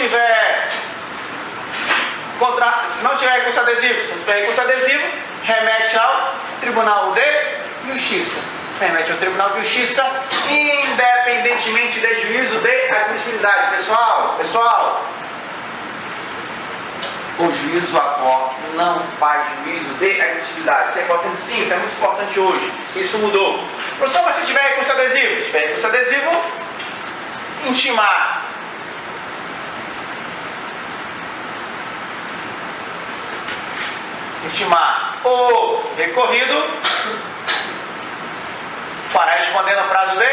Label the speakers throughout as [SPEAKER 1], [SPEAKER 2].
[SPEAKER 1] tiver recurso adesivo, se não tiver recurso adesivo, remete ao Tribunal de Justiça. Remete ao Tribunal de Justiça, independentemente de juízo de admissibilidade. Pessoal, o juízo ACOR não faz juízo de admissibilidade. Isso é importante, sim, isso é muito importante hoje. Isso mudou. Professor, mas se tiver recurso adesivo? Se tiver recurso adesivo, intimar o recorrido para responder no prazo de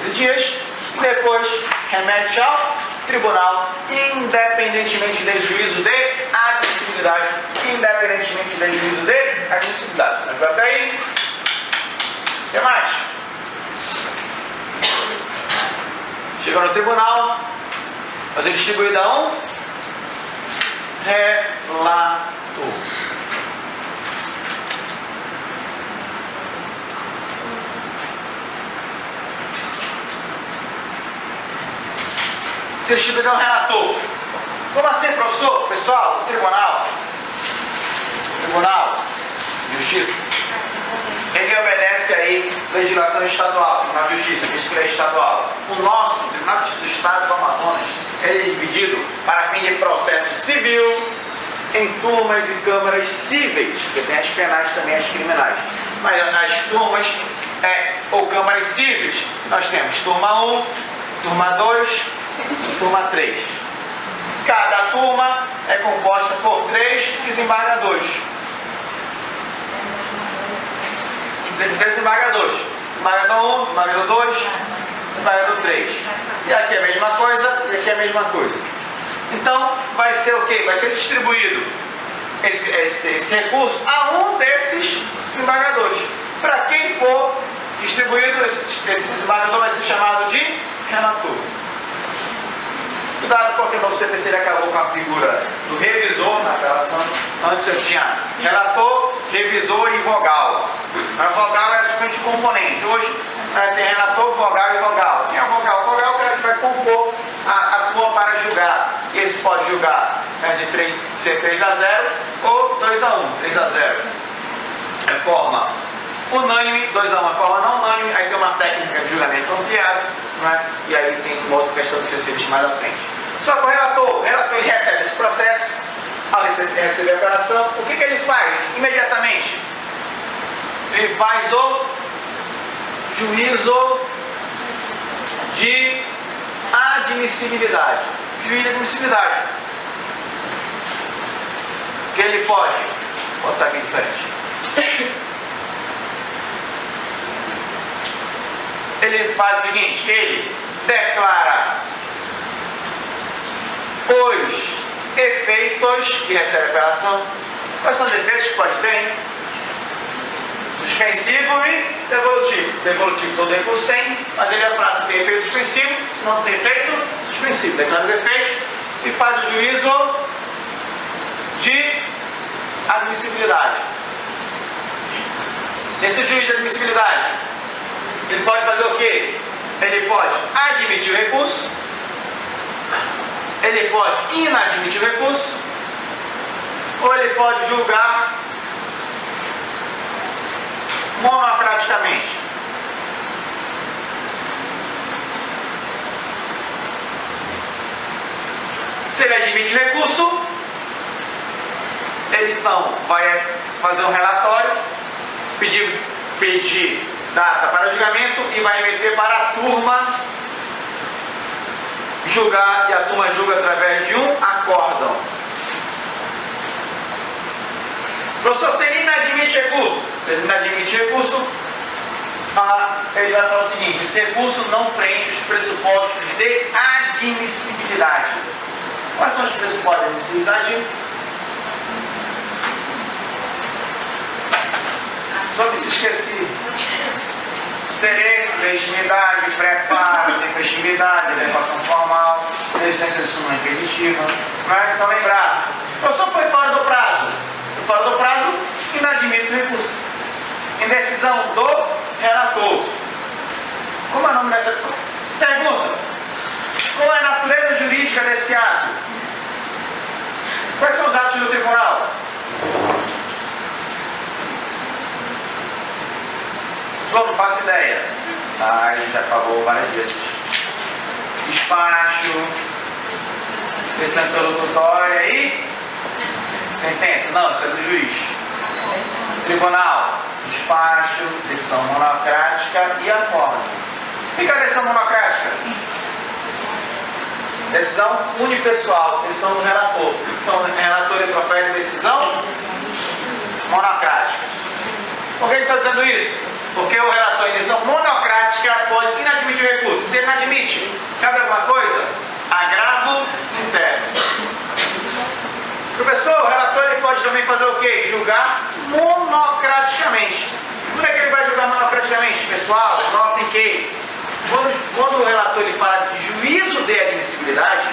[SPEAKER 1] 15 dias e depois remete ao tribunal, independentemente de juízo de admissibilidade. Independentemente de juízo de admissibilidade. Até aí. O que mais? Chegou no tribunal, fazer distribuída a um relator. Se distribuída a um relator. Como assim, professor? Pessoal, o Tribunal de Justiça, ele obedece aí legislação estadual, Tribunal de Justiça, que é estadual. O nosso Tribunal de Justiça do Estado do Amazonas, ele é dividido para fim de processo civil em turmas e câmaras cíveis, porque tem as penais também, as criminais. Mas as turmas ou câmaras cíveis, nós temos turma 1, turma 2, turma 3. Cada turma é composta por 3 desembargadores. Desembargadores. Desembargador 1, desembargador 2, desembargador 3. E aqui é a mesma coisa, e aqui é a mesma coisa. Então, vai ser o quê? Vai ser distribuído esse recurso a um desses desembargadores. Para quem for distribuído, esse desembargador vai ser chamado de relator. Cuidado, porque no CPC ele acabou com a figura do revisor na apelação. Antes eu tinha relator, revisor e vogal. Mas vogal era simplesmente componente. Hoje tem relator, vogal e vogal. Quem é o vogal? O vogal é o cara que vai compor a turma para julgar. E esse pode julgar de ser 3-0 ou 2-1. 3-0 é forma unânime, 2-1 é forma não unânime. Aí tem uma técnica de julgamento ampliado, né? E aí tem uma outra questão que você vê mais à frente. Só que o relator ele recebe esse processo, ao receber a apelação, o que ele faz imediatamente? Ele faz o juízo de admissibilidade. Juízo de admissibilidade. Que ele pode, vou botar aqui diferente. Ele faz o seguinte, ele declara os efeitos que recebe a apelação. Quais são os efeitos que pode ter? Suspensivo e devolutivo. Devolutivo todo recurso tem, mas ele é falar se tem efeito suspensivo, se não tem efeito suspensivo. Declara os efeitos e faz o juízo de admissibilidade. Esse juízo de admissibilidade, ele pode fazer o quê? Ele pode admitir o recurso, ele pode inadmitir o recurso, ou ele pode julgar monocraticamente. Se ele admite o recurso, ele então vai fazer um relatório, pedir data para julgamento e vai remeter para a turma julgar, e a turma julga através de um acórdão. Professor, se ele inadmite recurso, ele vai falar o seguinte: esse recurso não preenche os pressupostos de admissibilidade. Quais são os pressupostos de admissibilidade? Só me se esqueci. Interesse, legitimidade, preparo, tempestividade, adequação formal, resistência de súmula impeditiva. Né? Então, lembrar, eu só foi fora do prazo. Fora do prazo, inadmite o recurso. Indecisão do relator. Como é o nome dessa? Pergunta: qual é a natureza natureza jurídica desse ato. Quais são os atos do tribunal? João, não faço ideia. A gente já falou várias vezes. Despacho, decisão interlocutória e sentença. Não, isso é do juiz. Tribunal, despacho, decisão monocrática e acordo. O que é a decisão monocrática? Decisão unipessoal, decisão do relator. Então, o relator ele profere decisão monocrática. Por que eu estou dizendo isso? Porque o relator em decisão monocrática pode inadmitir o recurso. Se ele não admite, cabe alguma coisa? Agravo interno. Professor, o relator ele pode também fazer o quê? Julgar monocraticamente. Como é que ele vai julgar monocraticamente? Pessoal, notem que quando o relator ele fala de juízo de admissibilidade,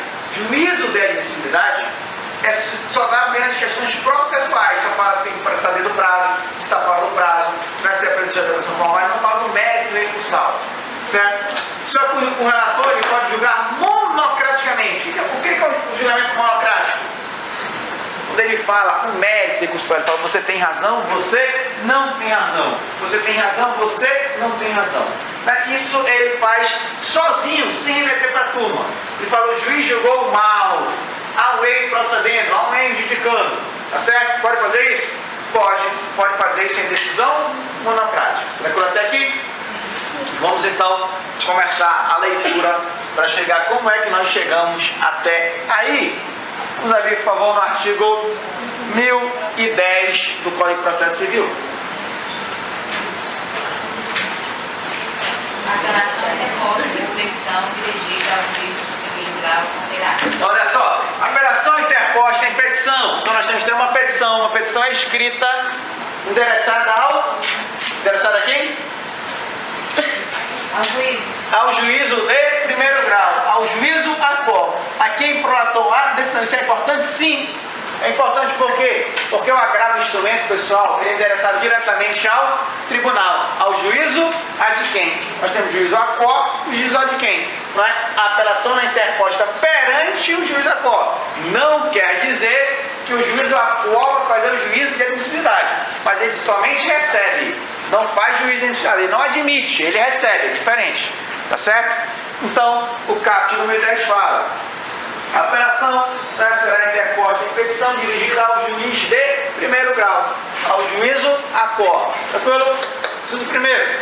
[SPEAKER 1] só dá apenas questões processuais. Só fala se tem que estar dentro do prazo, se está fora do prazo, vai ser aprendido de adequação formal, mas não fala do mérito recursal. Certo? Só que o relator ele pode julgar monocraticamente. O que é o julgamento monocrático? Quando ele fala o mérito recursal, ele fala você tem razão, você não tem razão. Você tem razão, você não tem razão. Isso ele faz sozinho, sem remeter para a turma. Ele fala, o juiz julgou mal, há um erro procedendo, há um erro judicando. Tá certo? Pode fazer isso? Pode fazer isso em decisão monocrática. Tranquilo até aqui? Vamos então começar a leitura para chegar como é que nós chegamos até aí. Vamos abrir, por favor, no artigo 1010 do Código de Processo Civil.
[SPEAKER 2] Apelação é reposta de reflexão dirigida ao juízo de primeiro grau considerado.
[SPEAKER 1] Então, olha só, apelação interposta em petição. Então nós temos que ter uma petição é escrita, endereçada a quem? Ao juízo de primeiro grau, ao juízo a qual? A quem prolatou a decisão. Isso é importante? Sim. É importante por quê? Porque o agravo do instrumento, pessoal, ele é endereçado diretamente ao tribunal. Ao juízo a de quem? Nós temos juízo a qual e juízo a de quem? Não é? A apelação é interposta perante o juízo a qual. Não quer dizer que o juízo a qual vai fazer o juízo de admissibilidade, mas ele somente recebe. Não faz juízo de admissibilidade, ele não admite, ele recebe, é diferente. Tá certo? Então, o caput número 10 fala: a apelação será interposta em petição dirigida ao juiz de primeiro grau, ao juízo a qual. Tranquilo? Juízo primeiro.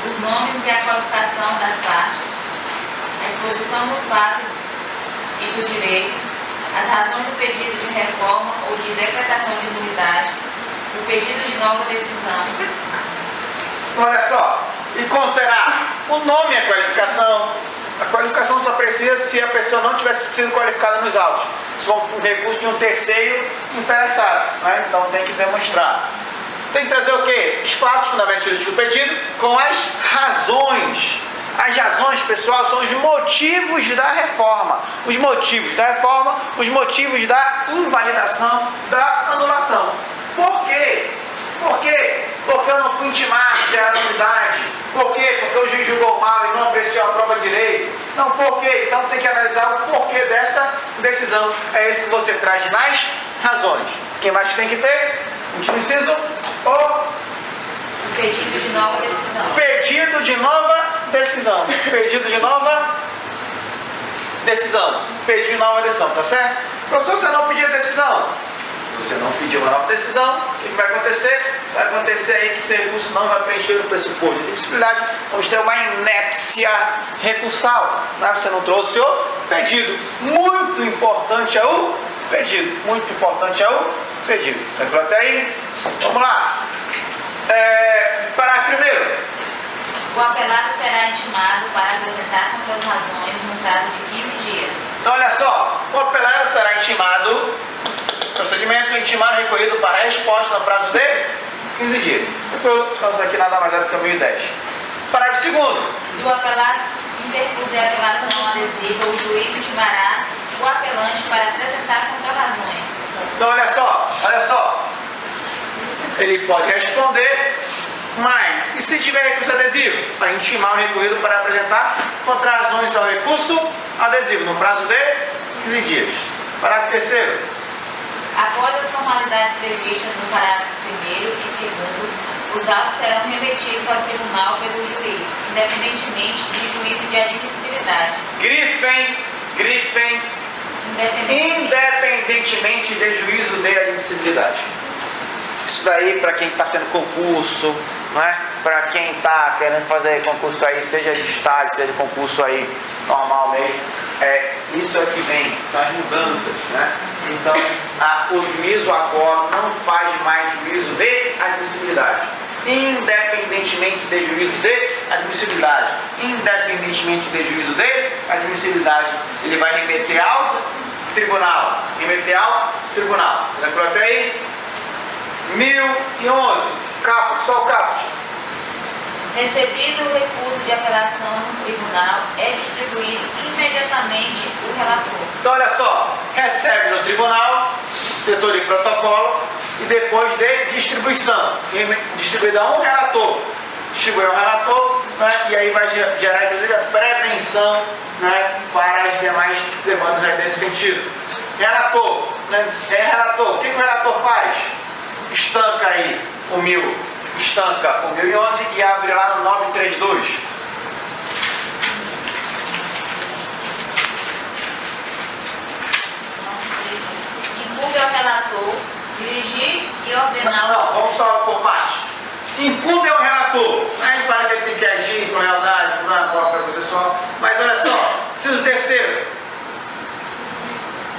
[SPEAKER 2] Os nomes e a qualificação das partes, a exposição do fato e do direito, as razões do pedido de reforma ou de decretação de nulidade, o pedido de nova decisão.
[SPEAKER 1] Olha só, e conterá o nome e a qualificação. A qualificação só precisa se a pessoa não tivesse sido qualificada nos autos. Se for um recurso de um terceiro interessado, né? Então tem que demonstrar. Tem que trazer o quê? Os fatos fundamentais do pedido com as razões. As razões, pessoal, são os motivos da reforma. Os motivos da reforma, os motivos da invalidação, da anulação. Por quê? Por quê? Porque eu não fui intimado de gerar nulidade. Por quê? Porque o juiz julgou mal e não apreciou a prova direito. Não, por quê? Então tem que analisar o porquê dessa decisão. É isso que você traz nas razões. Quem mais tem que ter? Último inciso.
[SPEAKER 2] Pedido de nova decisão.
[SPEAKER 1] Pedido de nova decisão. Pedido de nova decisão. Pedido de nova decisão, tá certo? Professor, você não pediu a decisão. Você não pediu uma nova decisão, o que vai acontecer? Vai acontecer aí que seu recurso não vai preencher o pressuposto de admissibilidade. Vamos ter uma inépcia recursal. Né? Você não trouxe o pedido. Muito importante é o pedido. Muito importante é o pedido. Tranquilo até aí? Vamos lá. Parágrafo primeiro.
[SPEAKER 2] O apelado será intimado para apresentar contra as razões no prazo de 15 dias.
[SPEAKER 1] Então, olha só. O apelado será intimado. Procedimento intimado recorrido para a resposta no prazo de 15 dias. Então, isso aqui nada mais é do que 1010. Parágrafo segundo.
[SPEAKER 2] Se o apelado interpuser apelação adesiva, o juiz intimará o apelante para apresentar contra-razões.
[SPEAKER 1] Então, olha só. Ele pode responder Mas, e se tiver recurso adesivo? Para intimar o recorrido para apresentar contrarrazões ao recurso adesivo, no prazo de 15 dias. Parágrafo 3º.
[SPEAKER 2] Após as formalidades previstas no parágrafo 1º e 2º, os autos serão remetidos ao tribunal pelo juiz, independentemente de juízo de admissibilidade. Grifem, independentemente de juízo de admissibilidade. Isso daí para quem está sendo concurso, não é? Para quem está querendo fazer concurso aí, seja de estágio, seja de concurso aí normal mesmo, isso é que vem, são as mudanças, né? Então, o juízo agora não faz mais juízo de admissibilidade. Independentemente de juízo de admissibilidade. Independentemente de juízo de admissibilidade, ele vai remeter ao tribunal. Lembrou até aí? 1011. Caput, só o caput. Recebido o recurso de apelação no tribunal, é distribuído imediatamente o relator.
[SPEAKER 1] Então, olha só, recebe no tribunal, setor de protocolo, e depois de distribuição. Distribuído a um relator. Distribui um relator, né, e aí vai gerar, inclusive, a prevenção, né, para as demais demandas aí nesse sentido. Relator, né, relator, o que o relator faz? Estanca aí o 1011 e abre lá no 932.
[SPEAKER 2] Incumbe ao relator dirigir e ordenar.
[SPEAKER 1] Não, vamos só por parte. Incumbe ao relator. Aí fala que ele tem que agir com lealdade, com cofre processual. Mas olha só, inciso 3º.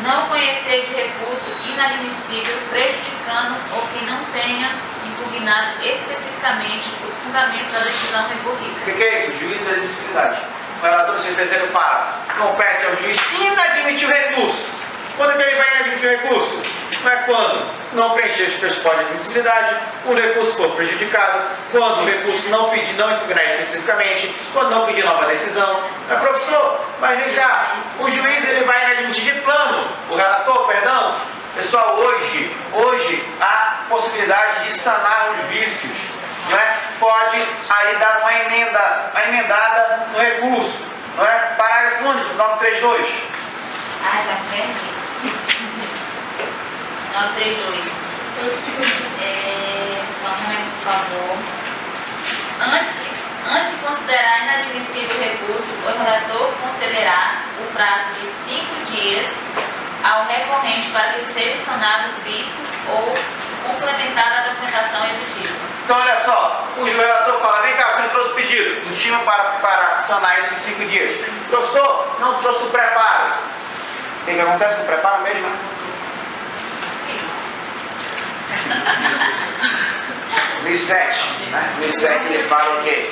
[SPEAKER 2] Não conhecer de recurso inadmissível, prejudicando ou que não tenha impugnado especificamente os fundamentos da decisão recorrida.
[SPEAKER 1] O que é isso? Juízo de admissibilidade. O relator do inciso 3º fala: compete ao juiz inadmitir o recurso. Quando é que ele vai inadmitir o recurso? Não é quando não preencher os pressupostos de admissibilidade, o recurso for prejudicado, quando o recurso não pedir, não impugnar especificamente, quando não pedir nova decisão. Mas, professor, mas vem cá, o juiz ele vai inadmitir de plano, o relator, perdão. Pessoal, hoje há possibilidade de sanar os vícios, né? Pode aí dar uma emendada no recurso, não é? Parágrafo único, 932.
[SPEAKER 2] Já perdi. 932. Só um momento, por favor. Antes de considerar inadmissível o recurso, o relator concederá o prazo de 5 dias ao recorrente para que seja sanado o vício ou complementada a documentação exigida.
[SPEAKER 1] Então, olha só, o relator fala: vem cá, você trouxe o pedido, intima para sanar isso em 5 dias. Professor, não trouxe o preparo. O que acontece com o preparo mesmo? 1007, né? 1007 ele fala o quê?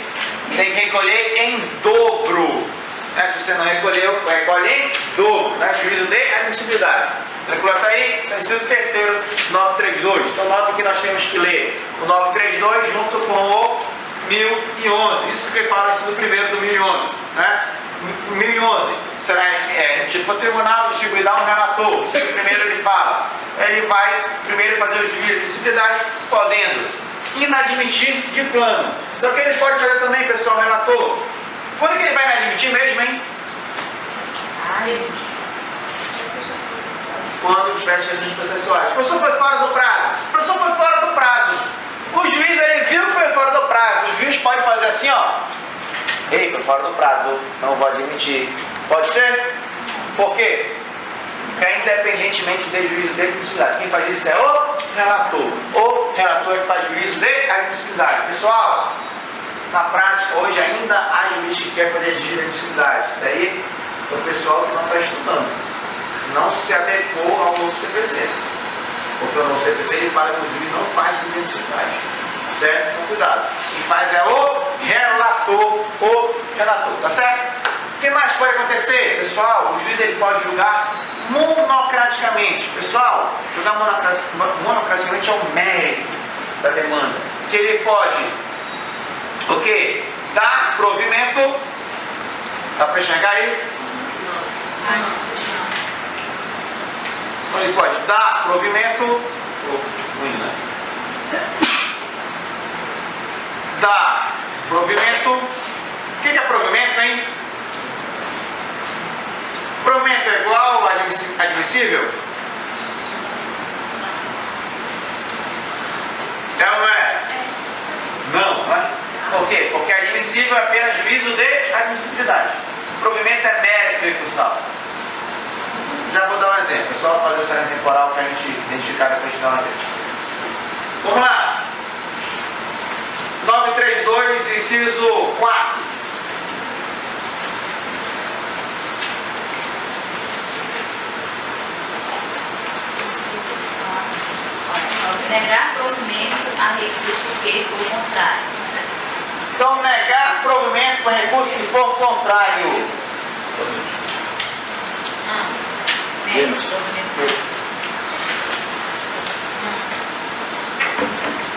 [SPEAKER 1] Tem que recolher em dobro. Né? Se você não recolheu, recolhe em dobro, né? Juízo de admissibilidade. Tranquilo até aí? Isso é o inciso 3º, 932. Então, nota que nós temos que ler o 932 junto com o 1011. Isso que fala no inciso 1º do 1011. Né? 1011 será tipo para o tribunal distribuído a um relator. O primeiro ele fala, ele vai primeiro fazer o juízo de admissibilidade, podendo inadmitir de plano. Só que ele pode fazer também, pessoal, relator. Quando que ele vai inadmitir mesmo, hein? Quando tiver questões processuais. O professor foi fora do prazo. O professor foi fora do prazo. O juiz ele viu que foi fora do prazo. O juiz pode fazer assim, ó. Ei, foi fora do prazo, não vou admitir. Pode ser? Por quê? Porque é independentemente de juízo de admissibilidade. Quem faz isso é o relator. O relator é que faz juízo de admissibilidade. Pessoal, na prática, hoje ainda há juiz que quer fazer juízo de admissibilidade. Daí, é o pessoal que não está estudando. Não se adequou ao novo CPC. Porque o novo CPC ele fala que o juiz não faz juízo de admissibilidade. Certo? Então, cuidado. Quem faz é o relator, tá certo? O que mais pode acontecer? Pessoal, o juiz ele pode julgar monocraticamente. Pessoal, julgar monocraticamente é o mérito da demanda. Que ele pode, o quê? Dar provimento. Dá para enxergar aí? Ele pode dar provimento. dá provimento. O que é provimento, hein? Provimento é igual a admissível? É ou não é? Não, não é? Por quê? Porque admissível é apenas juízo de admissibilidade. Provimento é mérito recursal. Já vou dar um exemplo. É só fazer o saneamento temporal para a gente identificar depois de dar um exemplo. Vamos lá. 932, inciso 4.
[SPEAKER 2] Negar provimento a recurso que for contrário.
[SPEAKER 1] Então, negar provimento a recurso que for contrário.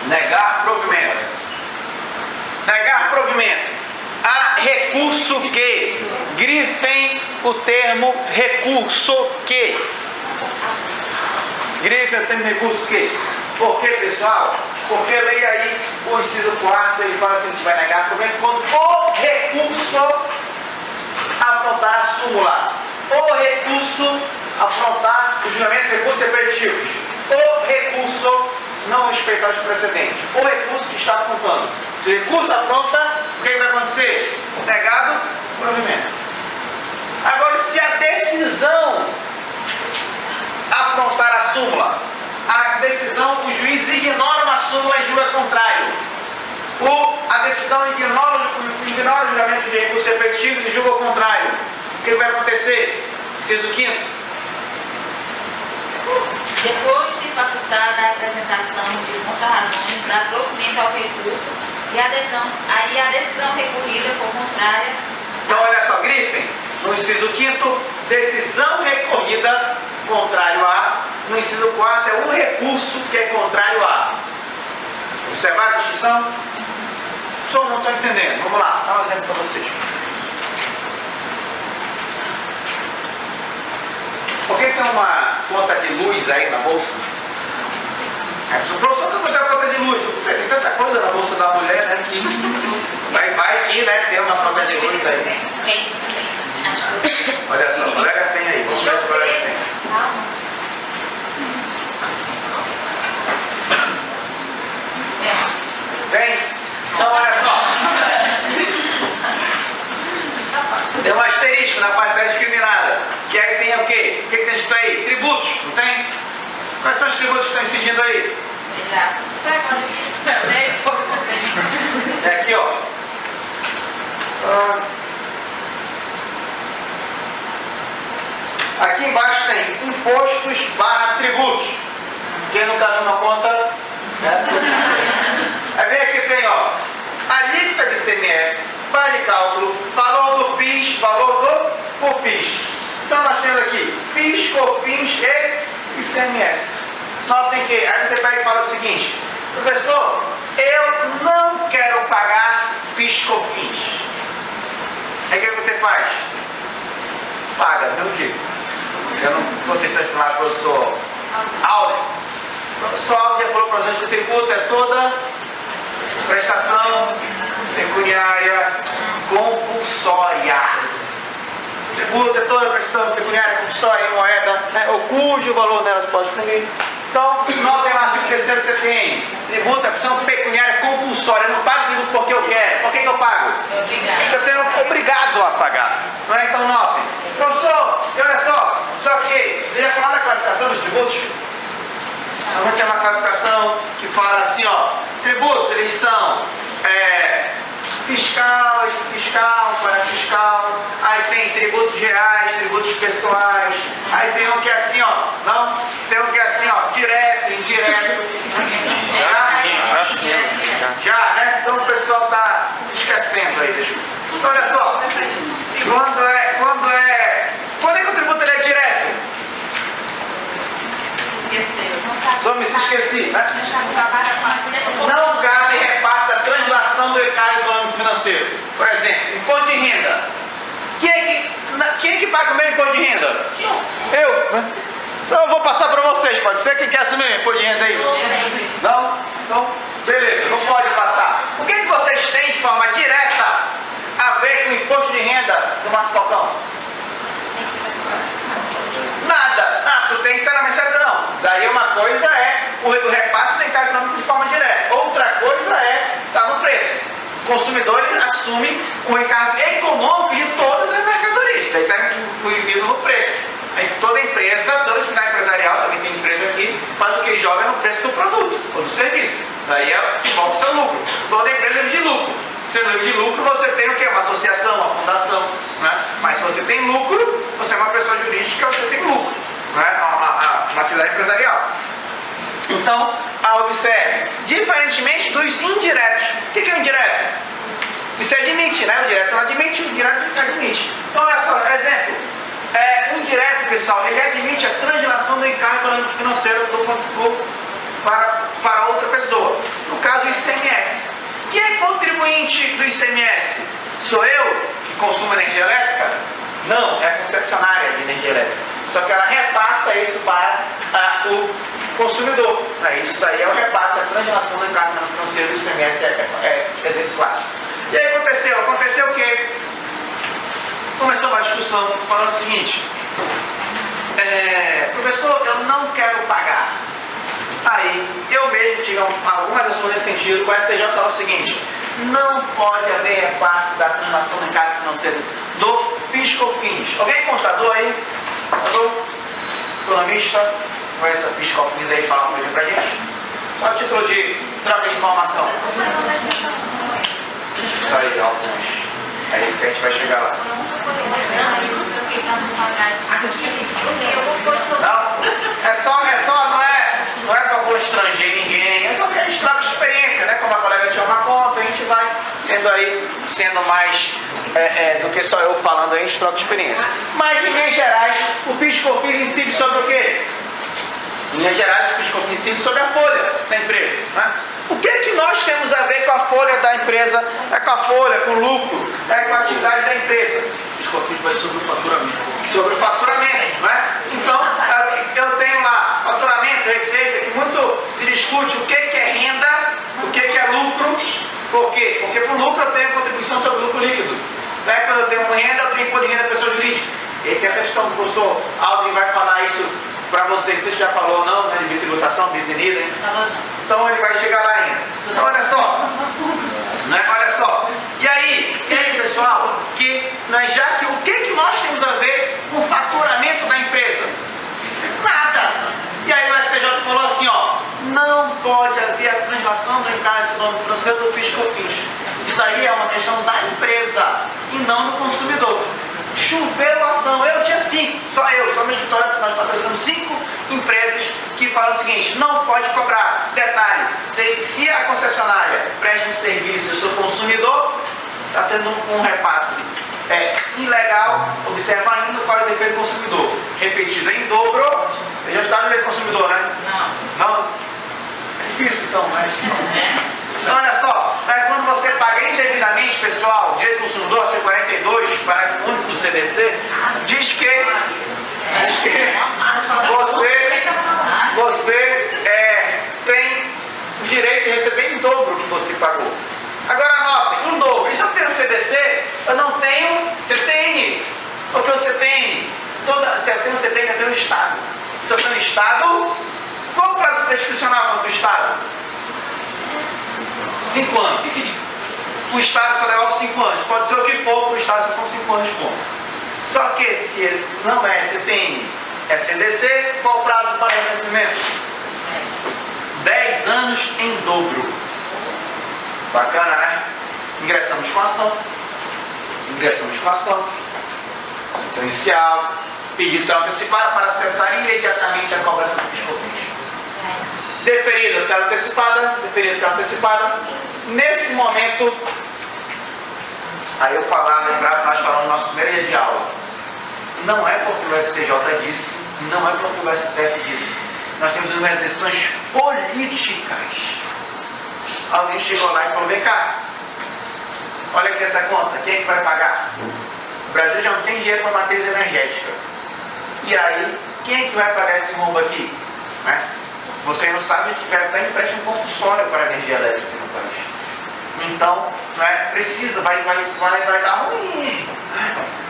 [SPEAKER 1] Negar provimento. Negar provimento a recurso que. Grifem o termo recurso que. Grifem o termo recurso que. Por que, pessoal? Porque leia aí o inciso 4, ele fala assim, a gente vai negar provimento quando o recurso afrontar a súmula. O recurso afrontar o julgamento de recursos repetitivos. O recurso não respeitar os precedentes. O recurso que está afrontando. Se o recurso afronta, o que vai acontecer? Negado provimento. Agora, se a decisão afrontar a súmula, a decisão, o juiz ignora uma súmula e julga contrário. A decisão ignora o julgamento de recursos repetitivos e julga o contrário. O que vai acontecer? Inciso 5º.
[SPEAKER 2] Depois de facultada a apresentação de contra-razões, dá provimento ao recurso e a decisão recorrida for contrária.
[SPEAKER 1] Então, olha só, grifem. No inciso 5º, decisão recorrida contrário a. No inciso 4 é o recurso que é contrário a. Observar a distinção? Só não estou entendendo. Vamos lá, dá um exemplo para vocês. Por que tem uma conta de luz aí na bolsa? O professor que botou a conta de luz. Você tem tanta coisa na bolsa da mulher, né? Que vai que, né? Tem uma conta de luz aí. Olha só, o colega tem aí. Vamos ver se o colega tem. Tem? Então, olha só. Tem um asterisco na parte da discriminada. Que aí tem o quê? O que tem escrito aí? Tributos, não tem? Quais são os tributos que estão incidindo aí? É aqui, ó. Aqui embaixo tem impostos / tributos. Quem nunca viu uma conta? Essa. Aí vem aqui tem, ó, alíquota de ICMS, vale cálculo, valor do PIS, valor do COFINS. Então nós temos aqui PIS, COFINS e ICMS. Notem que, aí você pega e fala o seguinte: professor, eu não quero pagar PIS, COFINS. Aí o que você faz? Paga, do mesmo jeito. Vocês estão estudando, professor Áudio. O professor Áudio já falou para vocês que o tributo é toda prestação pecuniária compulsória. O tributo é toda prestação pecuniária compulsória em moeda, né, ou cujo valor nela se pode exprimir. Então, notem no artigo 3º você tem tributo é prestação pecuniária compulsória. Eu não pago tributo porque eu quero. Por que eu pago? Eu tenho obrigado a pagar. Não é? Então, notem. Professor, e olha só que você já falou da classificação dos tributos? A gente tem uma classificação que fala assim, ó, tributos, eles são fiscal, parafiscal, aí tem tributos reais, tributos pessoais, aí tem um que é assim, ó, não? Tem um que é assim, ó, direto, indireto. Já, né? Então o pessoal tá se esquecendo aí, deixa eu... Então, olha só, quando é que o tributo ele é direto? Só me esqueci, né? Não cabe repasse da translação do recado econômico financeiro. Por exemplo, imposto de renda. Quem é que paga o meu imposto de renda? Eu, né? Então eu vou passar para vocês, pode ser? Quem quer assumir o imposto de renda aí? Não? Então, Beleza, não pode passar. O que vocês têm de forma direta a ver com o imposto de renda do Marco Falcão? Nada. Ah, você tem que estar na mensalidade, não. Daí uma coisa é o repasse do encargo econômico de forma direta. Outra coisa é estar no preço. O consumidor ele assume o encargo econômico de todas as mercadorias. Daí está incluído no preço. Aí toda empresa, toda atividade empresarial, sabe, tem empresa aqui, faz o que joga no preço do produto ou do serviço. Daí é igual o seu lucro. Toda empresa vive de lucro. Se não vive de lucro, você tem o quê? Uma associação, uma fundação. Né? Mas se você tem lucro, você é uma pessoa jurídica, você tem lucro. Né? Uma atividade empresarial. Então, observe, diferentemente dos indiretos. O que é o indireto? Isso admite, né? O direto não admite, o indireto admite. Então, olha só, exemplo. O indireto, pessoal, ele admite a translação do encargo econômico financeiro do ponto público para outra pessoa. No caso, o ICMS. Quem é contribuinte do ICMS? Sou eu, que consumo energia elétrica? Não, é a concessionária de energia elétrica. Só que ela repassa isso para o consumidor. Isso daí é o repasse, a translação do encargo financeiro do ICMS é executado. E aí aconteceu o quê? Começou uma discussão falando o seguinte: professor, eu não quero pagar. Aí eu mesmo tive algumas ações nesse sentido. O STJ falou o seguinte: não pode haver repasse da transação do encargo financeiro do PIS/COFINS. Alguém é contador aí? Contador? Economista? Com essa PIS/COFINS aí, fala uma coisa pra gente? Só a título de troca de informação. Isso aí, alguns. É isso que a gente vai chegar lá. Não, não é para constranger ninguém, é só que a gente troca experiência, né? Como a colega tinha uma conta, a gente vai tendo aí, sendo mais do que só eu falando, a gente troca experiência. Mas, em linhas gerais, o PIS/COFINS incide sobre o quê? Em linhas gerais, o PIS/COFINS incide sobre a folha da empresa, né? O que nós temos a ver com a folha da empresa? É com a folha, com o lucro, é com a atividade da empresa.
[SPEAKER 3] O PIS/COFINS vai sobre o faturamento.
[SPEAKER 1] Sobre o faturamento, né? Então, eu tenho lá faturamento, receita, que muito se discute o que é renda, o que é lucro. Por quê? Porque para o lucro eu tenho contribuição sobre o lucro líquido. Né? Quando eu tenho renda, eu tenho imposto de renda da pessoa jurídica. E que essa questão do professor Aldrin vai falar isso para vocês. Você já falou não, né? De tributação, bisenida, hein? Então ele vai chegar lá ainda. Então olha só. Né? Olha só. E aí, pessoal, o que nós temos a ver com o faturamento da empresa? Nada. E aí o STJ falou assim, ó, não pode haver a translação do encargo econômico financeiro do PIS/COFINS. Isso aí é uma questão da empresa e não do consumidor. Choveu a ação, eu tinha 5, só meu escritório, nós patrocinamos 5 empresas que falam o seguinte: não pode cobrar. Detalhe, se a concessionária presta um serviço e eu sou consumidor, está tendo um repasse ilegal. Observa ainda qual é o defeito do consumidor, repetido em dobro. Já está no defeito do consumidor, né? Não? É difícil então, mas... Então, olha só, quando você paga indevidamente, pessoal, direito do consumidor, artigo 42, parágrafo único do CDC, diz que você tem o direito de receber em dobro o que você pagou. Agora anotem, em dobro. E se eu tenho CDC, eu não tenho CTN. Porque o CTN, se eu tenho CTN, eu tenho Estado. Se eu tenho Estado, qual o prazo prescricional contra o Estado? 5 anos. O Estado só leva 5 anos. Pode ser o que for, para o Estado só são 5 anos de ponto. Só que se não é CTN, é CDC, qual o prazo para ressarcimento? 10 anos em dobro. Bacana, né? Ingressamos com a ação. Então, inicial. Pedido para antecipar para acessar imediatamente a cobrança do PIS/COFINS. Deferida, tela antecipada. Nesse momento, aí eu lembrar que nós falamos no nosso primeiro dia de aula. Não é porque o STJ disse, não é porque o STF disse. Nós temos um número de decisões políticas. Alguém chegou lá e falou: vem cá, olha aqui essa conta, quem é que vai pagar? O Brasil já não tem dinheiro para matriz energética. E aí, quem é que vai pagar esse rombo aqui? Né? Você não sabe que vai dar empréstimo compulsório para a energia elétrica no país. Então, né, precisa, vai dar ruim.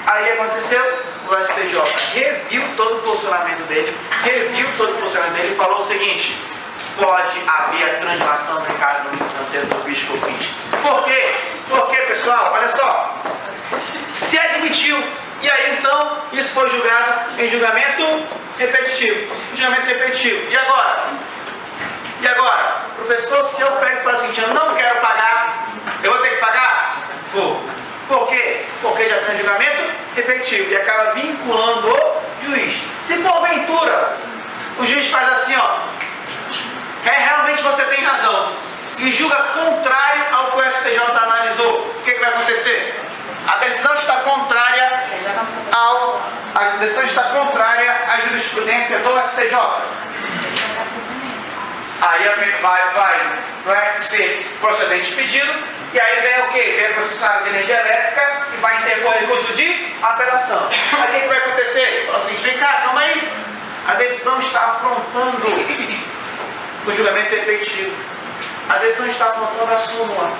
[SPEAKER 1] Aí aconteceu, o STJ reviu todo o posicionamento dele, e falou o seguinte: pode haver a translação do mercado financeiro do PIS/COFINS. Por quê? Porque, pessoal, olha só, se admitiu, e aí então isso foi julgado em julgamento repetitivo. E agora? Professor, se eu pego e falo assim, eu não quero pagar, eu vou ter que pagar? Vou. Por quê? Porque já tem julgamento repetitivo e acaba vinculando o juiz. Se porventura o juiz faz assim, ó, realmente você tem razão, e julga contrário ao que o STJ analisou, o que vai acontecer? A decisão está contrária à jurisprudência do STJ. Aí vai ser procedente pedido, e aí vem o quê? Vem a concessionária de energia elétrica e vai interpor recurso de apelação. Aí o que vai acontecer? Fala assim, vem cá, calma aí. A decisão está afrontando o julgamento repetitivo. A decisão está afrontando a súmula.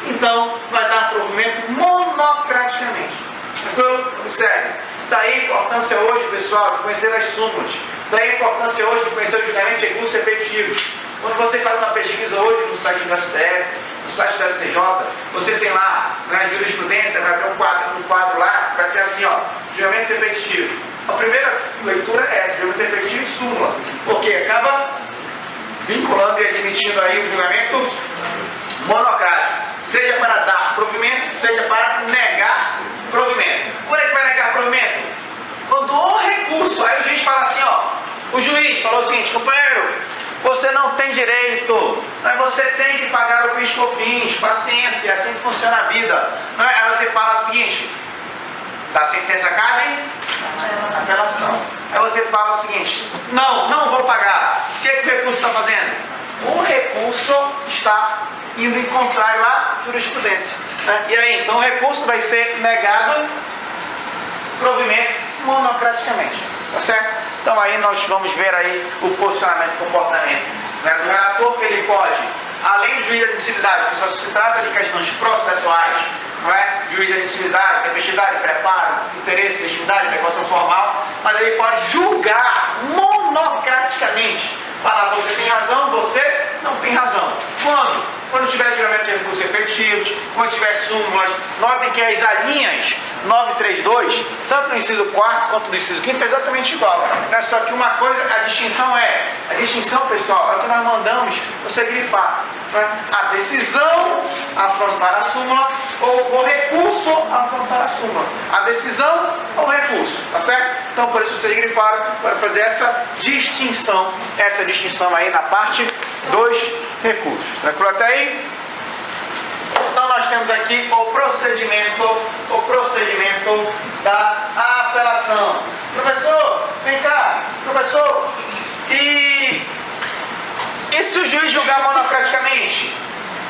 [SPEAKER 1] Então, vai dar provimento monocraticamente. Tranquilo? Observe. Daí a importância hoje, pessoal, de conhecer as súmulas. Daí a importância hoje de conhecer o julgamento de recursos repetitivos. Quando você faz uma pesquisa hoje no site do STF, no site do STJ, você tem lá, na jurisprudência, vai ter um quadro lá, vai ter assim, ó, julgamento repetitivo. A primeira leitura é essa, julgamento repetitivo e súmula. Porque acaba vinculando e admitindo aí o julgamento monocrático. Seja para dar provimento, seja para negar provimento. Quando é que vai negar provimento? Quando o recurso, aí o juiz fala assim, ó, o juiz falou o seguinte, companheiro, você não tem direito, mas você tem que pagar o PIS/COFINS, paciência, é assim que funciona a vida. Aí você fala o seguinte, da sentença cabe apelação. Aí você fala o seguinte, não vou pagar. O que o recurso está fazendo? O recurso está indo em contrário à jurisprudência. E aí, então o recurso vai ser negado, provimento monocraticamente. Tá certo? Então aí nós vamos ver aí o posicionamento e comportamento, né, do relator, que ele pode, além do juiz de admissibilidade, que só se trata de questões processuais, não é? Juiz de admissibilidade, tempestividade, preparo, interesse, legitimidade, adequação formal, mas ele pode julgar monocraticamente. Falar, você tem razão, você não tem razão. Quando? Quando tiver julgamento de recursos repetitivos, quando tiver súmulas. Notem que as alíneas 932, tanto no inciso 4 quanto no inciso 5, é exatamente igual. Só que uma coisa, a distinção, pessoal, é o que nós mandamos você grifar. A decisão afrontar a súmula ou o recurso afrontar a súmula. A decisão ou o recurso, tá certo? Então por isso vocês grifaram para fazer essa distinção aí na parte dos recursos. Tranquilo até aí? Então nós temos aqui o procedimento da apelação. Professor, vem cá, professor, e se o juiz julgar monocraticamente?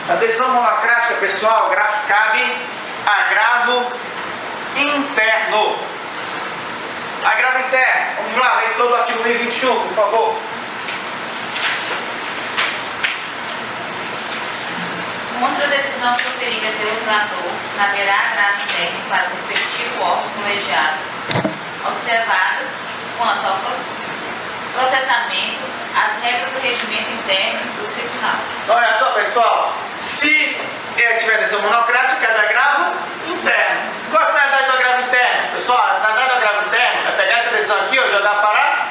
[SPEAKER 1] A decisão monocrática, pessoal, cabe agravo interno. Agravo interno. Vamos lá, leitor do artigo 1021, por favor.
[SPEAKER 2] Contra a decisão proferida pelo relator, haverá agravo interno para o respectivo órgão colegiado, observadas quanto ao processamento as regras do regimento interno do tribunal.
[SPEAKER 1] Olha só, pessoal, se tiver decisão monocrática, é do agravo interno. Qual é a finalidade do agravo interno? Pessoal, a finalidade do agravo interno é pegar essa decisão aqui, ó, jogar para a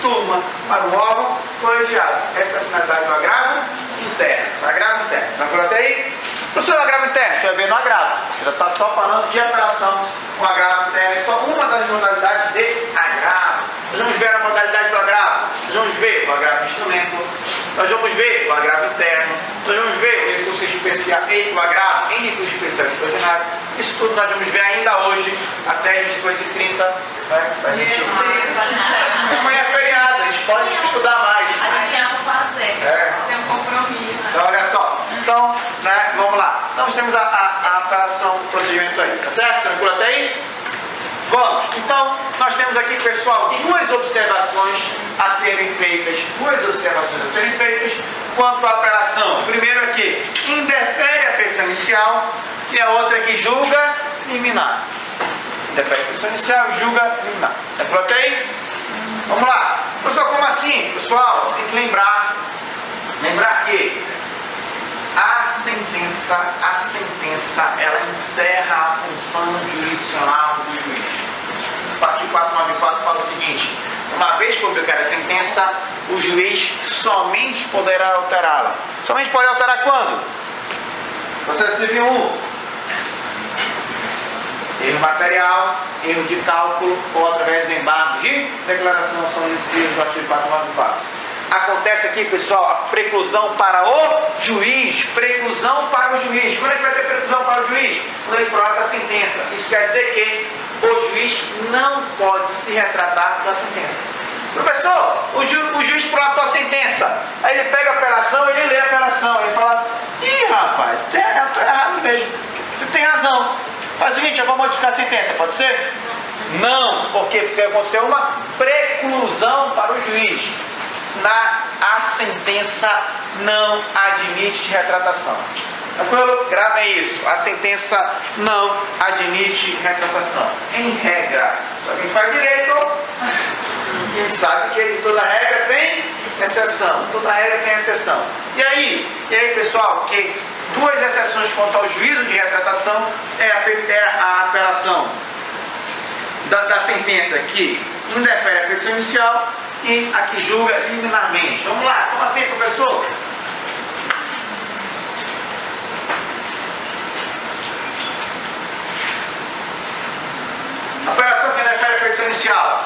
[SPEAKER 1] turma, para o órgão colegiado. Essa é a finalidade do agravo interno. Agravo interno. Tranquilo até aí? Professor, o agravo interno, você vai ver no agravo. Você já está só falando de apelação com agravo interno. É só uma das modalidades de agravo. Nós vamos ver a modalidade do agravo. Nós vamos ver o agravo de instrumento. Nós vamos ver o agravo interno. Nós vamos ver o recurso especial e o agravo em recurso especial extraordinário. Isso tudo nós vamos ver ainda hoje, até as 22h30. Né? Pra gente... Amanhã é feriado, a gente pode estudar mais.
[SPEAKER 2] A gente tem algo a fazer. Tem um compromisso.
[SPEAKER 1] Então, olha só. Então, né, vamos lá. Então, nós temos a apelação, o procedimento aí. Tá certo? Tranquilo até aí? Vamos. Então, nós temos aqui, pessoal, duas observações a serem feitas. Quanto à apelação. Primeiro aqui, indefere a petição inicial, e a outra aqui, julga liminar. Indefere a petição inicial e julga liminar. Tá aí? Vamos lá. Pessoal, como assim? Pessoal, você tem que lembrar que a sentença, ela encerra a função jurisdicional do juiz. O artigo 494 fala o seguinte: uma vez publicada a sentença, o juiz somente poderá alterá-la. Somente pode alterar quando? Processo Civil 1. Erro material, erro de cálculo ou através do embargo de declaração são incisos do artigo 494. Acontece aqui, pessoal, a preclusão para o juiz. Quando é que vai ter preclusão para o juiz? Quando ele prorroga a sentença. Isso quer dizer que o juiz não pode se retratar da sentença. Professor, o juiz prorroga a sentença. Aí ele pega a apelação, ele lê a apelação. Ele fala: ih, rapaz, eu estou errado mesmo. Tu tem razão. Faz o seguinte, eu vou modificar a sentença, pode ser? Não. Por quê? Porque aconteceu uma preclusão para o juiz. A sentença não admite retratação. Tranquilo? Gravem isso. A sentença não admite retratação. Em regra. Só quem faz direito, quem sabe que de toda regra tem exceção. Toda regra tem exceção. E aí, pessoal, que duas exceções quanto ao juízo de retratação é a apelação da sentença que indefere a petição inicial e a que julga liminarmente. Vamos lá, como assim, professor? Apelação que indefere a petição inicial.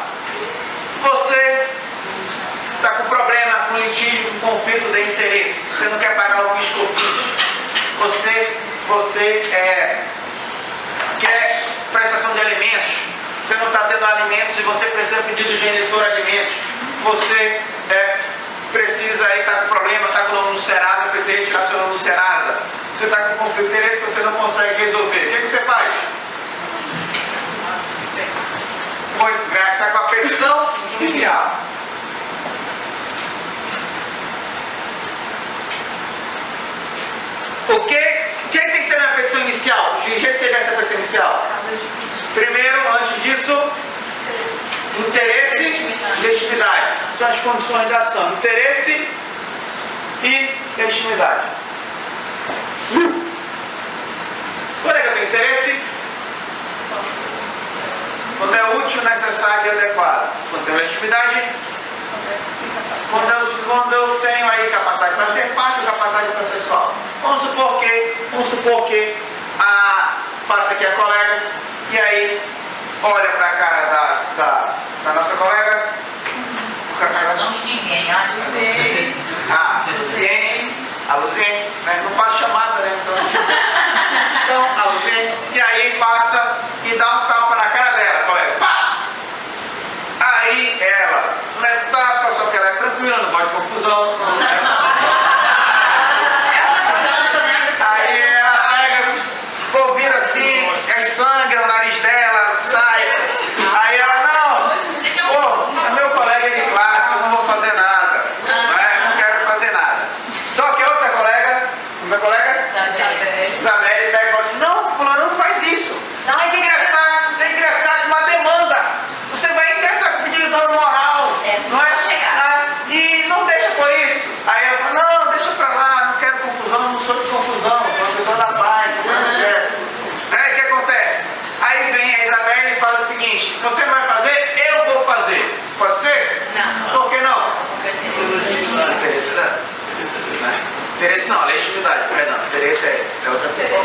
[SPEAKER 1] Você está com problema, com litígio, com conflito de interesse. Você não quer pagar o PIS/COFINS. Você quer prestação de alimentos. Você não está tendo alimentos e você precisa pedir do genitor alimentos. Você precisa aí, está com problema, está com o nome no Serasa, precisa retirar seu nome no Serasa. Você está com conflito de interesse que você não consegue resolver. O que você faz? Vai graçar com a petição inicial. O que tem que ter na petição inicial? O juiz receber essa petição inicial. Primeiro, antes disso, interesse e legitimidade. São as condições da ação. Interesse e legitimidade. Quando é que eu tenho interesse? Quando é útil, necessário e adequado. Quando tem legitimidade? Quando eu tenho aí capacidade para ser parte ou capacidade processual. Vamos supor que passa aqui a colega e aí olha para a cara da nossa colega.
[SPEAKER 2] Não de ninguém,
[SPEAKER 1] A Luziene, né? Não faço chamada, né? Então, a Luziene, e aí passa e dá um tapa na cara dela, colega. Pá! Aí ela leva o tapa, só que ela é tranquila, não gosta de confusão. Aí ela pega, vira assim, aí sangra o nariz dela, sai. Aí ela, não, é meu colega de classe, eu não vou fazer nada. Não quero fazer nada. Só que outra colega, minha colega? Isabelle, pega e fala assim: não, fulano, não faz isso. Tem que ingressar com uma demanda. Você vai ingressar com pedido de dano moral. Não é? E não deixa por isso. Aí ela fala: não, deixa pra lá, não quero confusão, não sou de confusão, sou uma pessoa da paz, não quero. Aí o que acontece? Aí vem a Isabelle e fala o seguinte: você não vai fazer? Eu vou fazer. Pode ser?
[SPEAKER 2] Não.
[SPEAKER 1] Por que não? Interesse não, a legitimidade, perdão, interesse é outra coisa.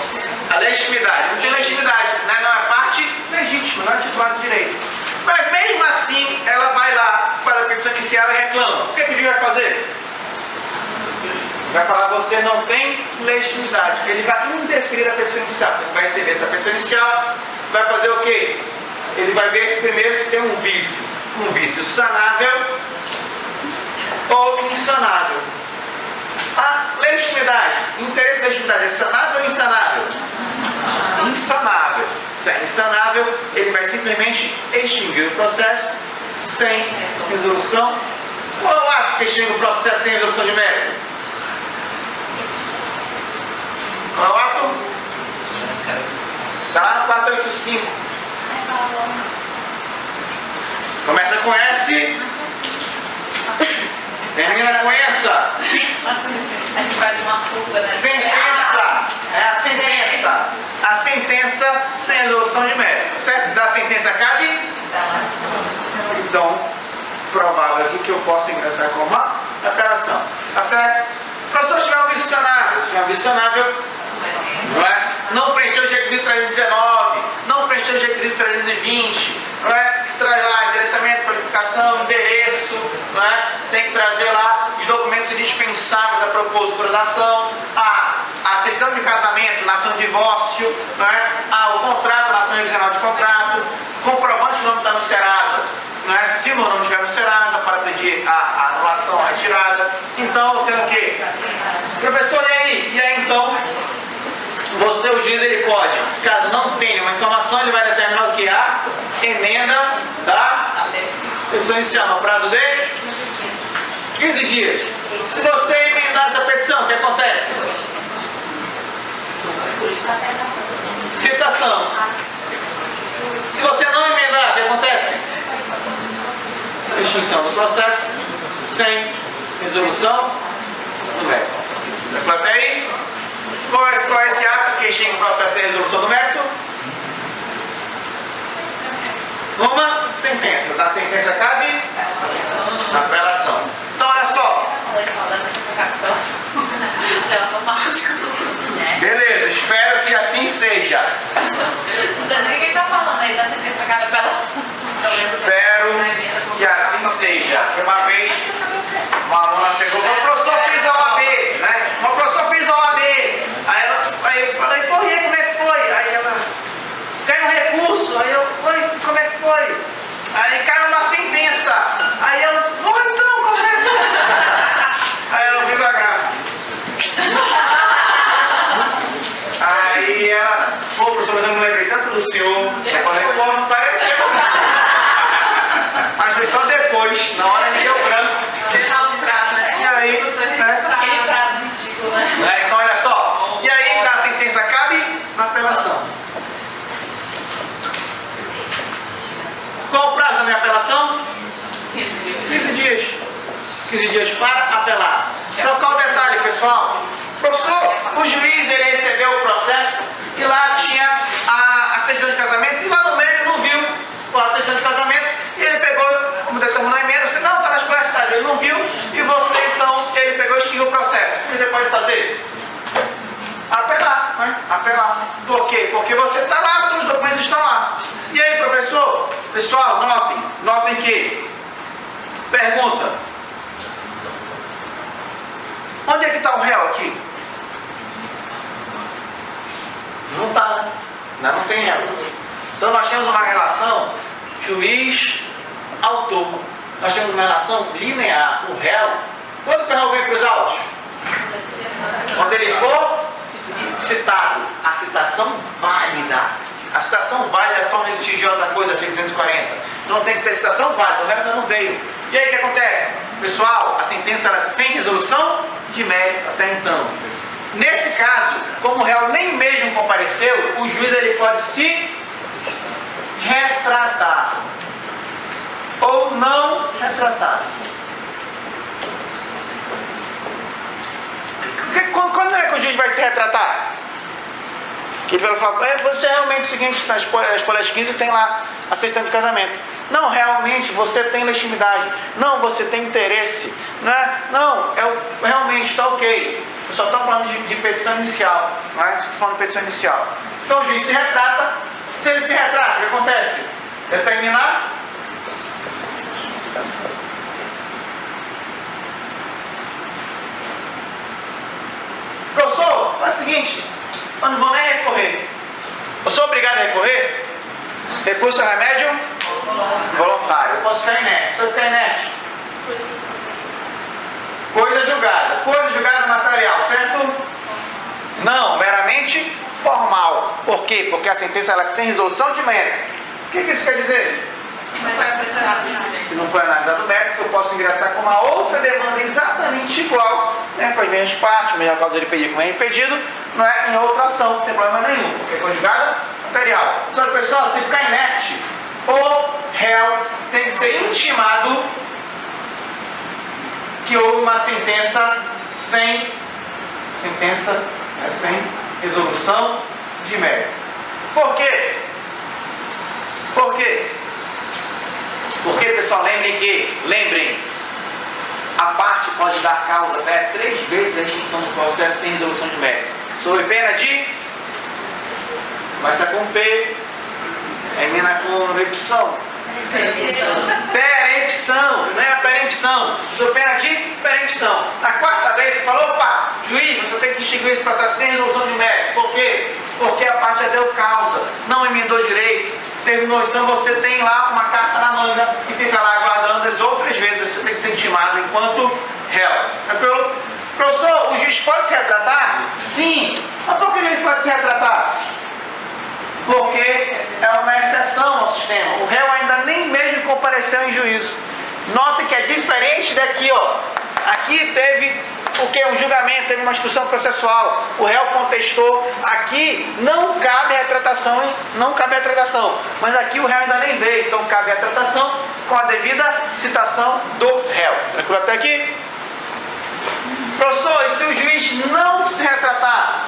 [SPEAKER 1] A legitimidade, não tem legitimidade, né? Não é parte legítima, não é titular de direito. Mas mesmo assim, ela vai lá, faz a petição inicial e reclama. O que o juiz vai fazer? Vai falar: você não tem legitimidade. Ele vai indeferir a petição inicial. Ele vai receber essa petição inicial, vai fazer o quê? Ele vai ver se primeiro se tem um vício sanável ou insanável. A legitimidade, interesse da legitimidade é sanável ou insanável? Insanável. sendo insanável, ele vai simplesmente extinguir o processo sem resolução. Qual é o ato que extingue o processo sem resolução de mérito? Qual é o ato? Está lá no 485. Começa com S, termina com essa.
[SPEAKER 2] A gente faz uma fuga, né?
[SPEAKER 1] Sentença. É a sentença. A sentença sem resolução de mérito. Certo? Da sentença cabe? Então, provável aqui que eu possa ingressar com uma apelação. Tá certo? Professor, se tiver um vicionável, não é? Não preencheu o requisito 319, não preencheu o requisito 320, não é? Traz lá endereçamento, qualificação, endereço, não é? Tem que trazer lá os documentos indispensáveis da propositura da ação, a certidão de casamento, na ação de divórcio, não é? O contrato, na ação revisional de contrato, comprovante de nome está no Serasa, não é? Se o nome não estiver no Serasa, para pedir a anulação, a retirada. Então, eu tenho o quê? Professor, e aí? E aí, então, você, o juiz, ele pode, se caso não tenha uma informação, ele vai determinar o que? A emenda da petição inicial, no prazo de 15 dias. Se você emendar essa petição, o que acontece? Citação. Se você não emendar, o que acontece? Extinção do processo sem resolução do mérito. Até aí, qual é esse ato que extingue o processo sem resolução do mérito? Uma sentença. Da sentença cabe apelação. Então, olha só. Beleza, espero que assim seja.
[SPEAKER 2] Não sei nem o que ele está falando aí da sentença cabe apelação.
[SPEAKER 1] Espero que assim seja. Uma vez, uma aluna pegou, o professor fez a OAB, né? O professor fez a OAB. Aí eu falei, pô, e aí como é que foi? Aí ela, caiu um recurso. Aí eu, oi, como é que foi? Aí caiu uma sentença. Aí eu, vou então, como é que foi? Aí ela viu a grávida. Aí ela, pô, professor, mas eu não lembrei tanto do senhor. Eu falei, pô, não pareceu. Mas foi só depois, na hora me deu branco. E aí, né?
[SPEAKER 2] Aquele prazo ridículo, né?
[SPEAKER 1] Então, olha só. E aí, da sentença cabe na apelação. Qual o prazo da minha apelação? 15 dias. 15 dias para apelar. Só qual o detalhe, pessoal? Professor, o juiz, ele recebeu o processo e lá tinha a certidão de casamento e lá no meio ele não viu a certidão de casamento e ele pegou, como determinou a emenda, você não, está nas prestações, ele não viu e você, então, ele pegou e extinguiu o processo. O que você pode fazer? Apelar, né? Apelar. Por quê? Porque você está lá, todos os documentos estão lá. E aí, professor? Pessoal, notem que, pergunta, onde é que está o réu aqui? Não está, né? Não tem réu. Então nós temos uma relação juiz-autor. Nós temos uma relação linear. O réu, quando que o réu vem para os autos? Quando ele for citado. A citação válida. A citação válida torna litigiosa a coisa, 540. Então tem que ter citação válida, o réu ainda não veio. E aí o que acontece? Pessoal, a sentença era sem resolução de mérito até então. Nesse caso, como o réu nem mesmo compareceu, o juiz ele pode se retratar ou não retratar. Quando é que o juiz vai se retratar? Que ele vai falar, você realmente é o seguinte, nas folhas 15 tem lá a certidão de casamento. Não, realmente você tem legitimidade. Não, você tem interesse. Não, é? Não, realmente está ok. Eu só estou falando de petição inicial. Não é? Estou falando de petição inicial. Então o juiz se retrata. Se ele se retrata, o que acontece? Determinar. Professor, faz o seguinte. Eu não vou nem recorrer. Eu sou obrigado a recorrer? Recurso é remédio voluntário. Eu posso ficar inerte. Se eu ficar inerte, coisa julgada. Coisa julgada material, certo? Não, meramente formal. Por quê? Porque a sentença ela é sem resolução de mérito. O que isso quer dizer? Que não foi analisado o mérito, que eu posso ingressar com uma outra demanda exatamente igual, né, com as mesmas partes, mesma causa de pedido, com o mesmo pedido, não é, em outra ação, sem problema nenhum, porque é conjugada material. Só que, pessoal, se ficar inerte, o réu tem que ser intimado que houve uma sentença sem resolução de mérito. Por quê? Por quê? Porque, pessoal, lembrem, a parte pode dar causa até 3 vezes a extinção do processo sem resolução de mérito. Sob pena de, começa com P, termina com repção. Perempção, não é a perempção. Sob pena de perempção. Na 4ª vez você falou, opa, juiz, você tem que extinguir esse processo sem resolução de mérito. Por quê? Porque a parte já deu causa, não emendou direito, terminou. Então você tem lá uma carta na manga e fica lá aguardando as outras vezes. Você tem que ser intimado enquanto réu. Tranquilo? Professor, o juiz pode se retratar? Sim. Mas por que o juiz pode se retratar? Porque é uma exceção ao sistema. O réu ainda nem mesmo compareceu em juízo. Note que é diferente daqui, ó. Aqui teve o que? Um julgamento, teve uma instrução processual. O réu contestou. Aqui não cabe retratação, mas aqui o réu ainda nem veio. Então cabe a retratação com a devida citação do réu. Tranquilo até aqui? Professor, e se o juiz não se retratar?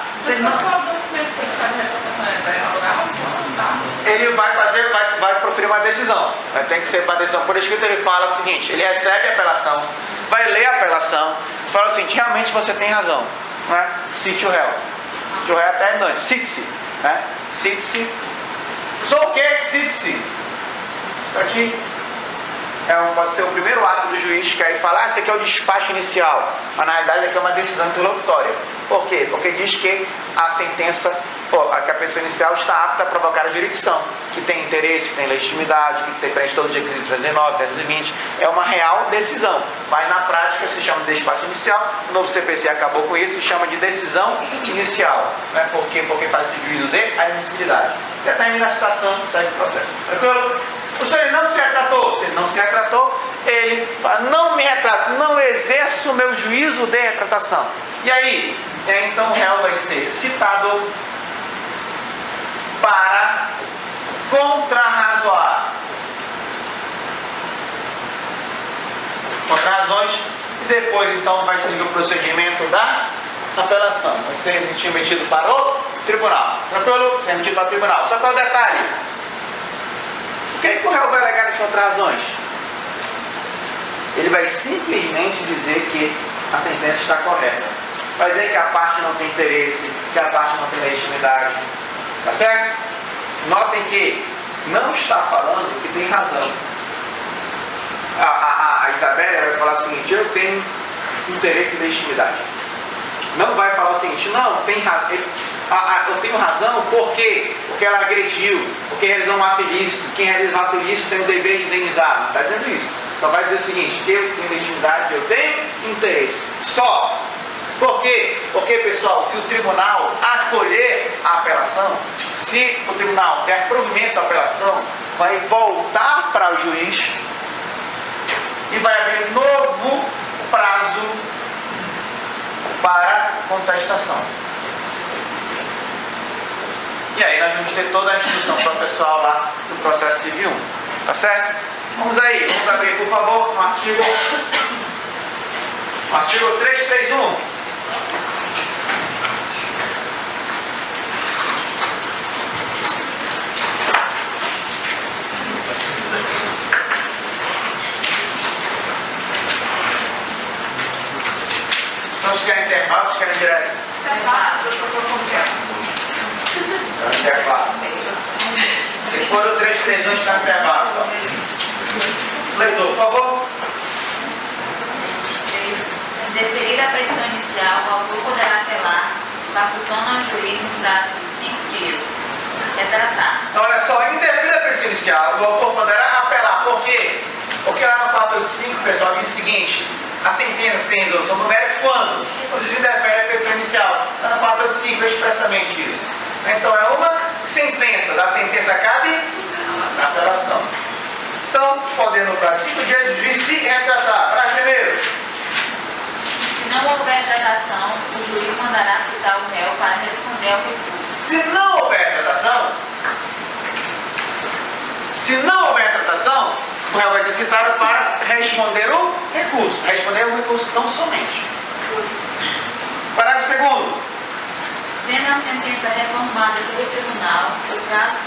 [SPEAKER 1] Ele vai proferir uma decisão. Tem que ser uma decisão por escrito. Ele fala o seguinte: ele recebe a apelação, vai ler a apelação, fala o seguinte: realmente você tem razão, né? Cite o réu. Cite o réu até redundante. Cite-se, né? Cite-se. Só o que? Cite-se. Isso aqui pode ser o primeiro ato do juiz, que aí fala, esse aqui é o despacho inicial. Mas na realidade aqui é uma decisão interlocutória. Por quê? Porque diz que a sentença, que a pessoa inicial está apta a provocar a jurisdição, que tem interesse, que tem legitimidade, que tem preenche todos os requisitos 319, 320. É uma real decisão. Mas na prática se chama de despacho inicial. O novo CPC acabou com isso e chama de decisão inicial. Né? Por quê? Porque faz esse juízo de admissibilidade. Já termina a citação, segue o processo. Tranquilo? O senhor não se retratou. Se ele não se retratou, ele fala, não me retrato, não exerço o meu juízo de retratação. E aí? Então o réu vai ser citado para contrarrazoar. Contrarrazões. E depois então vai seguir o procedimento da apelação. Vai ser emitido para o tribunal. Tranquilo? Ser emitido para o tribunal. Só qual é o detalhe? O que é que o réu vai alegar nas contrarrazões? Ele vai simplesmente dizer que a sentença está correta. Vai dizer que a parte não tem interesse, que a parte não tem legitimidade. Tá certo? Notem que não está falando que tem razão. A Isabela vai falar o seguinte: eu tenho interesse e legitimidade. Não vai falar o seguinte: não, tem razão. Eu tenho razão porque ela agrediu, porque realizou um ato ilícito. Quem realiza um ato ilícito tem o dever de indenizar. Não está dizendo isso. Então vai dizer o seguinte: eu tenho legitimidade, eu tenho interesse. Só. Por quê? Porque, pessoal, se o tribunal acolher a apelação, se o tribunal der provimento à apelação, vai voltar para o juiz e vai abrir novo prazo para contestação. E aí nós vamos ter toda a instrução processual lá do processo civil 1. Tá certo? Vamos aí, vamos abrir, por favor, no artigo 331. Vocês querem intervalo, vocês querem direto? Intervalo. Eles foram 331, está intervalo. Leitor, por favor.
[SPEAKER 2] Deferir a petição inicial, o autor poderá apelar, facultando ao juiz no prazo de 5 dias. Retratar-se.
[SPEAKER 1] Então, olha só, em deferir a petição inicial, o autor poderá apelar. Por quê? Porque lá no 485, pessoal, diz o seguinte: a sentença sem resolução do mérito quando? Quando o juiz defere a petição inicial. Está no 485, expressamente isso. Então é uma sentença. Da sentença cabe apelação. Então, podendo no prazo de 5 dias, o juiz se retratar. Parágrafo primeiro.
[SPEAKER 2] Se não houver tratação, o juiz mandará citar o réu para responder ao recurso.
[SPEAKER 1] Se não houver tratação, o réu vai ser citado para responder o recurso. Responder o recurso tão somente. Parágrafo segundo.
[SPEAKER 2] Sendo a sentença reformada pelo tribunal, o prazo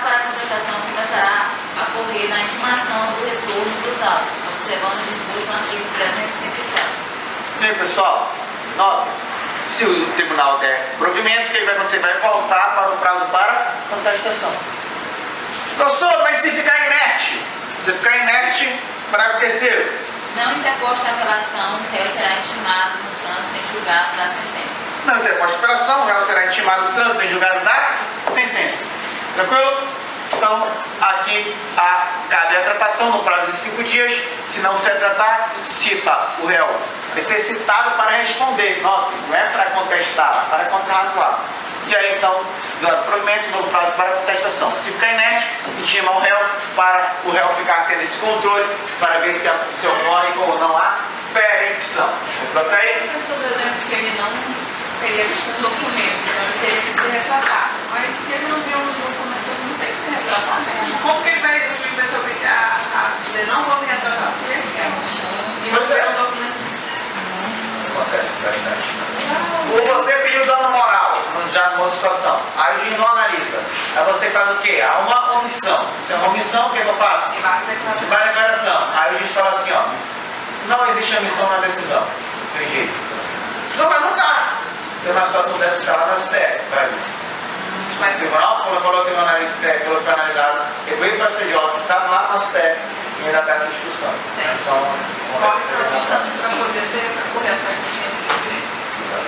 [SPEAKER 2] para a contestação começará a correr na intimação do retorno dos autos, observando o disposto no artigo 334.
[SPEAKER 1] E aí, pessoal, nota, se o tribunal der provimento, o que vai acontecer? Vai voltar para o prazo para contestação. Professor, mas se ficar inerte? Se ficar inerte, parágrafo terceiro.
[SPEAKER 2] Não interposta a apelação, o réu será intimado no trânsito em julgado da sentença.
[SPEAKER 1] Não interposta a apelação, o réu será intimado no trânsito em julgado da sentença. Tranquilo? Então, aqui cabe a tratação no prazo de 5 dias. Se não se tratar, cita o réu. Vai ser citado para responder. Note, não é para contestar, é para contrarrazoar. E aí, então, dando provimento, novo prazo para contestação. Se ficar inerte, intima o réu para o réu ficar tendo esse controle para ver se ocorre ou não há perempção. Pronto aí?
[SPEAKER 4] Eu sou do exemplo que ele não teria visto um documento, então ele teria que se retratar. Mas se ele não viu um documento, ele não tem que se retratar mesmo. Como que ele vai, o juiz vai se obrigar a dizer não vou me retratar se ele quer? E não ver um documento?
[SPEAKER 1] Acontece bastante. Ou você pediu dano moral, já numa situação. Aí o juiz não analisa. Aí você faz o quê? Há uma omissão. Se é uma omissão, o que eu faço?
[SPEAKER 4] E vai declaração.
[SPEAKER 1] Vai a declaração. Aí o juiz fala assim, ó. Não existe omissão na decisão. Tem jeito. Não vai mudar. Tem uma situação dessa que está lá no STF. Vai. O tribunal falou que o STF falou que foi analisado. Depois para o STJ, está lá no STF e ainda está essa discussão. Então,
[SPEAKER 4] Corre para a distância para poder correr atrás do dinheiro.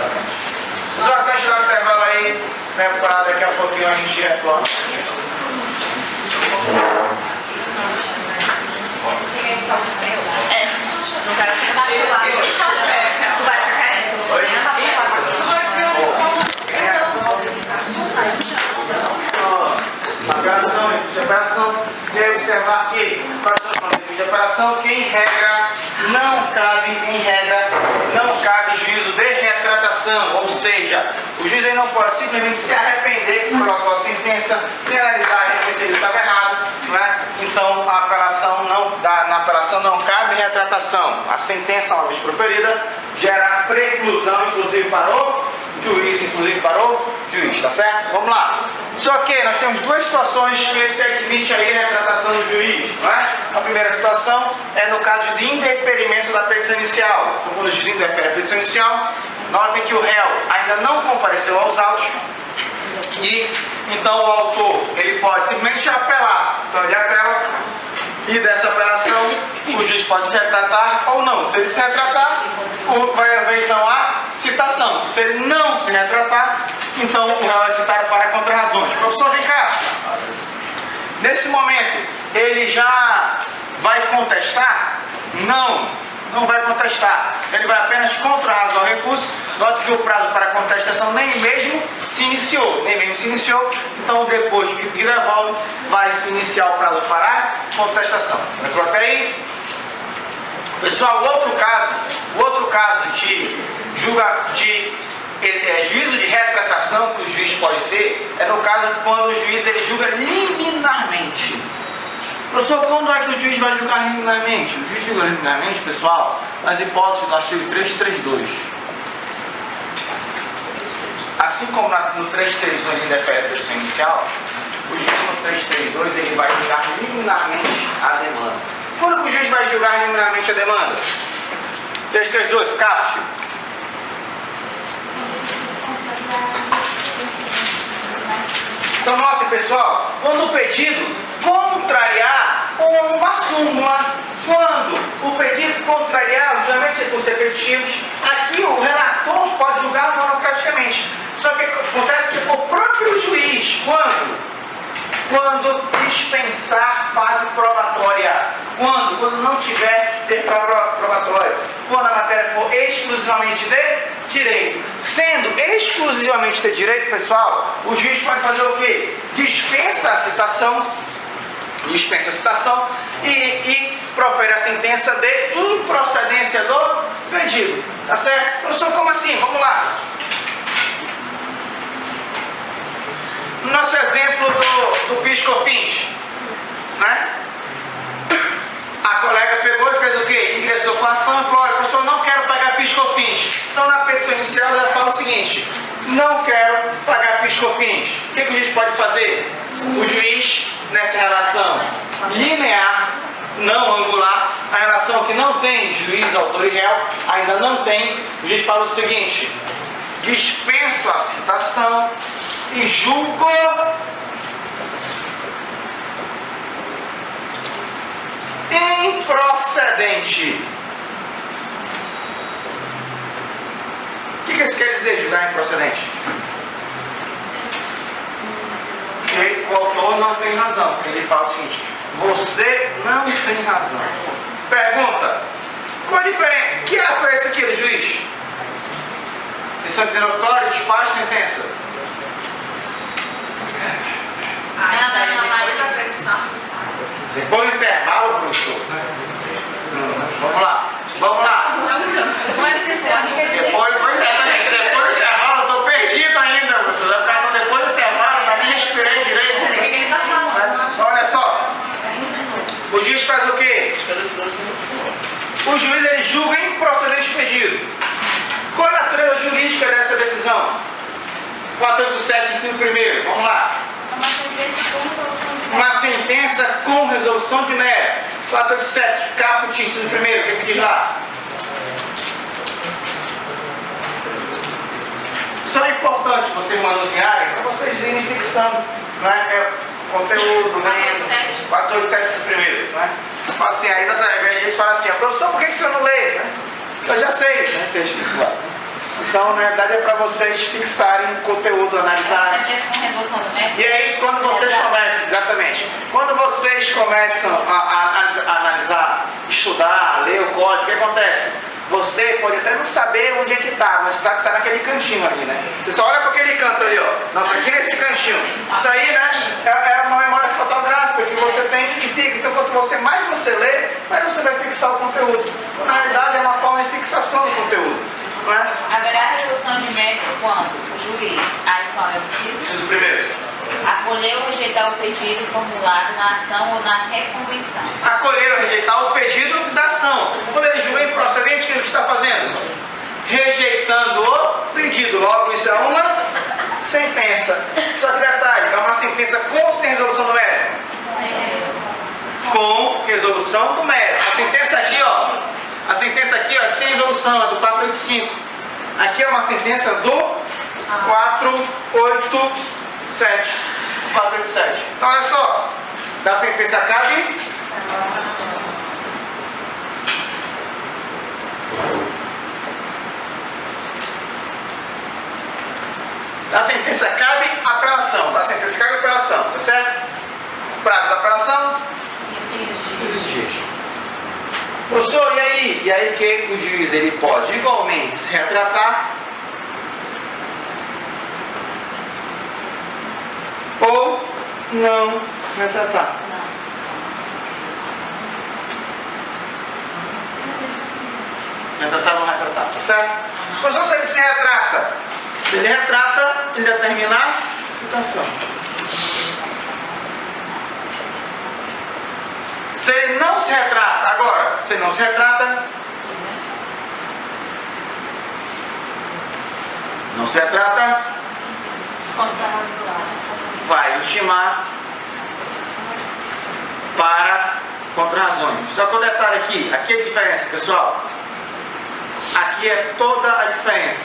[SPEAKER 1] exatamente. Pessoal, até chegar no intervalo aí, preparado, daqui a pouquinho a gente retorna.
[SPEAKER 2] Não quero ficar do lado. Tu vai ficar aí?
[SPEAKER 1] Separação, deve observar que separação que em regra não cabe juízo de retratação, ou seja, o juiz aí não pode simplesmente se arrepender que colocou a sentença, penalizar, reconhecer que estava errado, não é? Então a apelação na apelação não cabe retratação. A sentença, uma vez proferida, gera preclusão, inclusive para o juiz, tá certo? Vamos lá. Só que nós temos duas situações que se admite aí a retratação do juiz, não é? A primeira situação é no caso de indeferimento da petição inicial. Então, quando o juiz indefere a petição inicial, notem que o réu ainda não compareceu aos autos e então o autor ele pode simplesmente apelar. Então ele apela e dessa apelação o juiz pode se retratar ou não. Se ele se retratar, vai haver então a citação. Se ele não se retratar, então o réu é citado para contrarrazões. Professor, vem cá. Nesse momento, ele já vai contestar? Não vai contestar. Ele vai apenas contrarrazar o recurso. Note que o prazo para contestação nem mesmo se iniciou. Então, depois que devolve, vai se iniciar o prazo para contestação. Pronto aí? Pessoal, o outro caso de juízo de retratação que o juiz pode ter é no caso quando o juiz ele julga liminarmente. Professor, quando é que o juiz vai julgar liminarmente? O juiz julga liminarmente, pessoal, nas hipóteses do artigo 332. Assim como no 332 ele indefere a petição inicial, o juiz no 332 ele vai julgar liminarmente a demanda. Quando o juiz vai julgar liminarmente a demanda? 332, capte. Então note, pessoal, quando o pedido contrariar uma súmula, quando o pedido contrariar os julgamentos recursos repetitivos, aqui o relator pode julgar monocraticamente. Só que acontece que o próprio juiz, quando dispensar fase probatória, quando não tiver ter prova probatória, quando a matéria for exclusivamente de direito. Sendo exclusivamente ter direito, pessoal, o juiz pode fazer o quê? Dispensa a citação e profere a sentença de improcedência do pedido. Tá certo? Professor, como assim? Vamos lá. Nosso exemplo do PIS/COFINS, né? A colega pegou e fez o quê? Ingressou com a ação e falou: olha, professor, não quero pagar PIS/COFINS. Então, na petição inicial, ela fala o seguinte: não quero pagar PIS/COFINS. O que a gente pode fazer? O juiz, nessa relação linear, não angular, a relação que não tem juiz, autor e réu, ainda não tem, o juiz fala o seguinte: dispenso a citação e julgo improcedente. O que isso quer dizer, julgar improcedente? Que o autor não tem razão. Ele fala o seguinte: você não tem razão. Pergunta: qual a diferença? Que ato é esse aqui do juiz? Decisão interlocutória, despacho, sentença. Depois do intervalo, professor. Vamos lá. Depois do intervalo, eu estou perdido ainda, professor. Depois do intervalo, eu nem respirei direito. Olha só. O juiz faz o quê? O juiz ele julga improcedente pedido. Qual a natureza jurídica dessa decisão? 487, inciso 1º. Vamos lá. Uma sentença com resolução de mérito. 487, caput, inciso 1º. O que diz lá? Isso é importante vocês manusearem para vocês irem fixando, né? Conteúdo, né? 487, inciso 1º. Né? Assim, aí na gente fala assim: professor, por que você não lê? Né? Eu já sei, né? Tem escrito lá. Então, na verdade, é para vocês fixarem o conteúdo, analisarem. E aí, quando vocês começam, exatamente, quando vocês começam a analisar, estudar, ler o código, o que acontece? Você pode até não saber onde é que está, mas você sabe que está naquele cantinho ali, né? Você só olha para aquele canto ali, ó. Não, está aqui nesse cantinho. Isso daí, né, é uma memória fotográfica que você tem e fica. Então, quanto mais você lê, mais você vai fixar o conteúdo. Na realidade, é uma forma de fixação do conteúdo. Não é?
[SPEAKER 2] Haverá resolução de mérito quando o juiz, aí qual é o
[SPEAKER 1] Inciso 1º.
[SPEAKER 2] acolher ou rejeitar o pedido formulado na ação ou na reconvenção.
[SPEAKER 1] Acolher ou rejeitar o pedido da ação. Quando ele julga improcedente, o que ele está fazendo? Rejeitando o pedido. Logo, isso é uma sentença. Só que detalhe, é uma sentença com ou sem resolução do mérito? Com resolução do mérito. A sentença aqui, ó. A sentença aqui, ó, é sem resolução, é do 485. Aqui é uma sentença do 487. 487. Então, olha só. Da sentença cabe. Da sentença cabe apelação. Da sentença cabe apelação, tá certo? Prazo da apelação? 15 dias. Professor, e aí? E aí que o juiz ele pode igualmente se retratar ou não retratar. Retratar ou não retratar, tá certo? Professor, se ele se retrata, ele determina a citação. Se ele não se retrata, agora, se ele não se retrata, vai ultimar para contra-razões. Só que o detalhe aqui é a diferença, pessoal. Aqui é toda a diferença.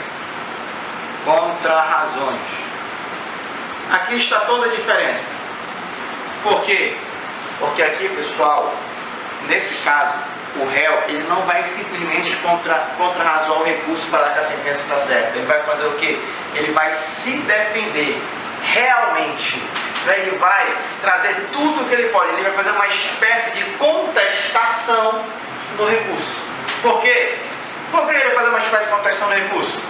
[SPEAKER 1] Contra-razões. Aqui está toda a diferença. Por quê? Porque aqui, pessoal, nesse caso, o réu ele não vai simplesmente contra-razoar o recurso e falar que a sentença está certa. Ele vai fazer o quê? Ele vai se defender realmente. Ele vai trazer tudo o que ele pode. Ele vai fazer uma espécie de contestação do recurso. Por quê? Por que ele vai fazer uma espécie de contestação do recurso?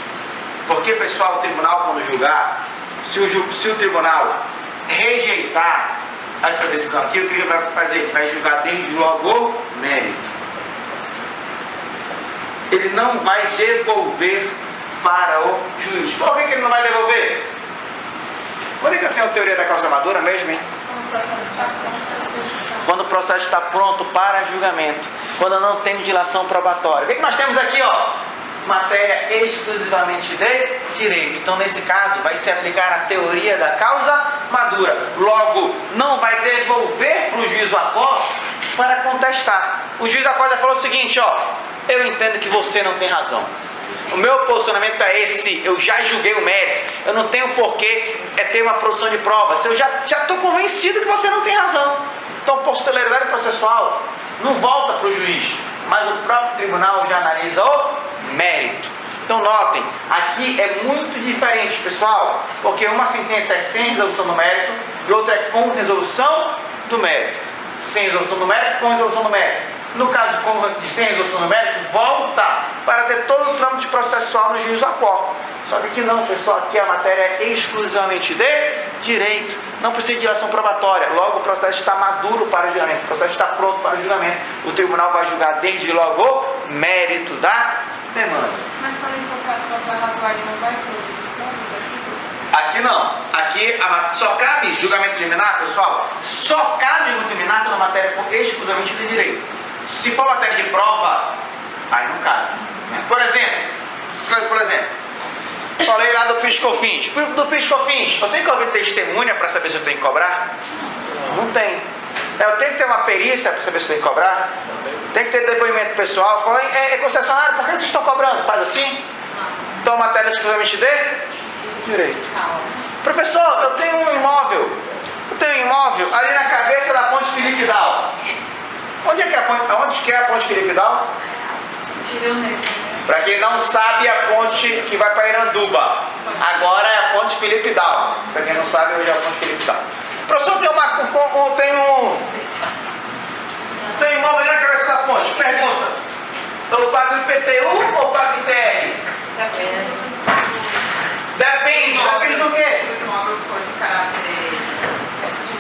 [SPEAKER 1] Porque, pessoal, o tribunal, quando julgar, se o tribunal rejeitar essa decisão aqui, o que ele vai fazer? Ele vai julgar desde logo o mérito. Ele não vai devolver para o juiz. Por que ele não vai devolver? Por que eu tenho a teoria da causa madura mesmo, hein? Quando o processo está pronto para julgamento. Quando não tem dilação probatória. O que nós temos aqui, ó? Matéria exclusivamente de direito. Então, nesse caso, vai se aplicar a teoria da causa madura. Logo, não vai devolver para o juiz o acordo para contestar. O juiz já falou o seguinte, ó: eu entendo que você não tem razão. O meu posicionamento é esse, eu já julguei o mérito, eu não tenho porquê ter uma produção de provas, eu já estou convencido que você não tem razão. Então, por celeridade processual, não volta para o juiz, mas o próprio tribunal já analisa o mérito. Então, notem, aqui é muito diferente, pessoal, porque uma sentença é sem resolução do mérito e outra é com resolução do mérito. Sem resolução do mérito, com resolução do mérito. No caso de sem resolução do mérito, volta para ter todo o trâmite processual no juízo a qual. Só que aqui não, pessoal, aqui a matéria é exclusivamente de direito. Não precisa de dilação probatória. Logo o processo está maduro para o julgamento. O processo está pronto para o julgamento. O tribunal vai julgar desde logo o mérito da demanda.
[SPEAKER 4] Mas quando ele for para razoar, ele não vai produzir provas aqui?
[SPEAKER 1] Aqui não. Aqui só cabe julgamento liminar, pessoal. Só cabe julgamento liminar quando a matéria for exclusivamente de direito. Se for matéria de prova, aí não cabe. Por exemplo, falei lá do PIS/COFINS. Do PIS/COFINS, eu tenho que ouvir testemunha para saber se eu tenho que cobrar? Não tem. Eu tenho que ter uma perícia para saber se eu tenho que cobrar? Tem que ter depoimento pessoal. Falei, concessionário, por que vocês estão cobrando? Faz assim? Então, matéria exclusivamente de direito. Professor, eu tenho um imóvel. Ali na cabeça da ponte Felipe Dal. Onde é que é a ponte Felipe Dal? Para quem não sabe, a ponte que vai para Iranduba. Agora é a ponte Felipe Dal. Para quem não sabe, hoje é a ponte Felipe Dal. Professor, tem um imóvel ali na cabeça da ponte. Pergunta: eu pago IPTU ou pago ITR? Depende do quê?
[SPEAKER 4] O imóvel for de caráter de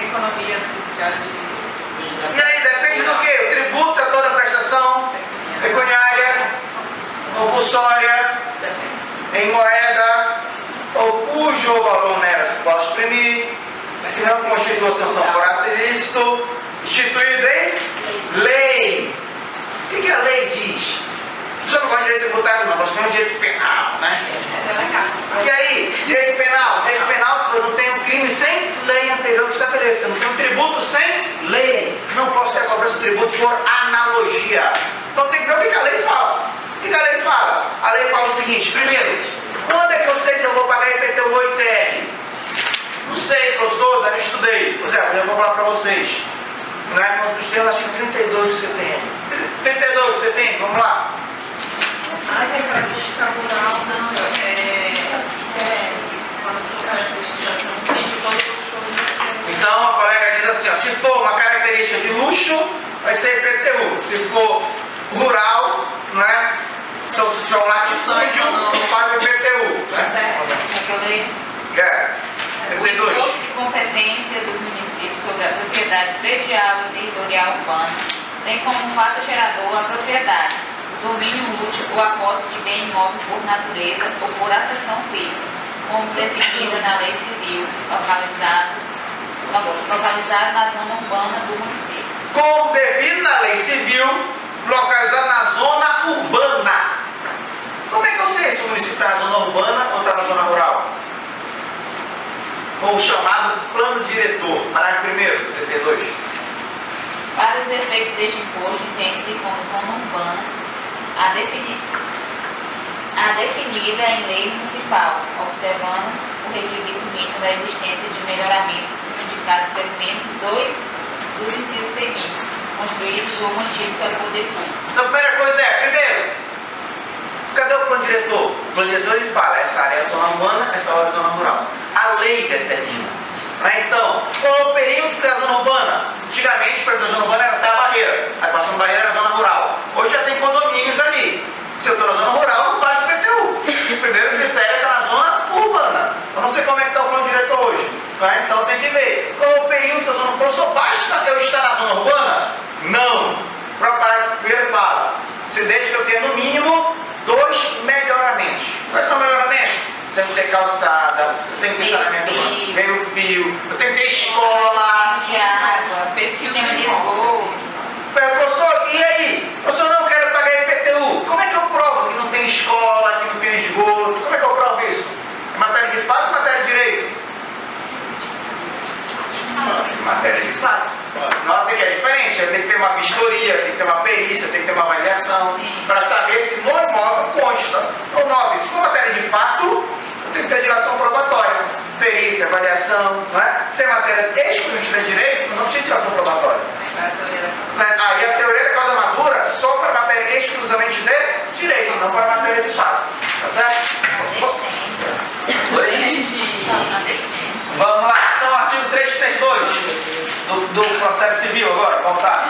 [SPEAKER 4] economia subsidiária.
[SPEAKER 1] E aí, depende do quê? O tributo é toda a prestação pecuniária, compulsória, em moeda, ou cujo valor não era suposto exprimir, que não constitui sanção por ato ilícito, instituído em lei. O que a lei diz? Você não gosta de direito tributário, não, gosta de direito penal, né? E aí, direito penal, eu não tenho crime sem lei anterior que estabeleça, eu não tenho tributo sem lei, não posso ter a cobrança de tributo por analogia. Então tem que ver o que a lei fala. O que a lei fala? A lei fala o seguinte: primeiro, quando é que eu sei se eu vou pagar IPTU ou ITR? Não sei, professor, eu não estudei. Por exemplo, eu vou falar para vocês. Não é quando estrelas, acho que 32 de setembro. 32 de setembro, vamos lá. Então a colega diz assim, ó, se for uma característica de luxo, vai ser IPTU. Se for rural, né? Se for um latifúndio, paga IPTU.
[SPEAKER 2] O imposto de competência dos municípios sobre a propriedade predial e territorial urbana tem como fato gerador a propriedade, o domínio útil ou a posse de bem imóvel por natureza ou por acessão física, como definida na lei civil, localizada na zona urbana do município.
[SPEAKER 1] Como definido na lei civil, localizada na zona urbana. Como é que eu sei se o município está na zona urbana ou está na zona rural? Ou o chamado plano diretor, parágrafo 1º, 32.
[SPEAKER 2] Para os efeitos deste imposto, entende-se como zona urbana a definida em lei municipal, observando o requisito mínimo da existência de melhoramento indicados pelo menos 2 dos incisos seguintes, construídos ou mantidos pelo poder público.
[SPEAKER 1] Então, a primeira coisa é, primeiro, cadê o plano diretor? O plano diretor ele fala, essa área é zona urbana, essa área é zona rural. A lei determina. Então, qual é o perímetro da zona urbana? Antigamente, para a zona urbana era até a barreira. A passando da barreira era a zona rural. Hoje já tem condomínios ali. Se eu estou na zona rural, eu pago IPTU. Primeiro que de ver qual é o período da zona urbana. Só basta eu estar na zona urbana? Não. O parágrafo primeiro fala, se deixa que eu tenha no mínimo 2 melhoramentos. Quais são os melhoramentos? Tem que ter calçada, tem que ter saneamento, meio fio, eu tenho que ter escola,
[SPEAKER 2] de água,
[SPEAKER 4] perfil
[SPEAKER 2] sistema de
[SPEAKER 4] de
[SPEAKER 2] esgoto.
[SPEAKER 1] Professor, e aí? Professor, não quero pagar IPTU. Como é que eu provo que não tem escola, que não tem esgoto? Como é que eu provo isso? É matéria de fato ou matéria de direito? Matéria de fato. Nota que é diferente. Tem que ter uma vistoria, tem que ter uma perícia, tem que ter uma avaliação para saber se no imóvel consta. Então, note, se for matéria de fato, tem que ter dilação probatória. Perícia, avaliação, não é? Se é matéria exclusivamente de direito, não precisa de dilação probatória. Aí a teoria da causa madura só para matéria exclusivamente de direito, não para matéria de fato. Tá certo? Vamos lá. Então, artigo 332 do processo civil agora. Vamos lá.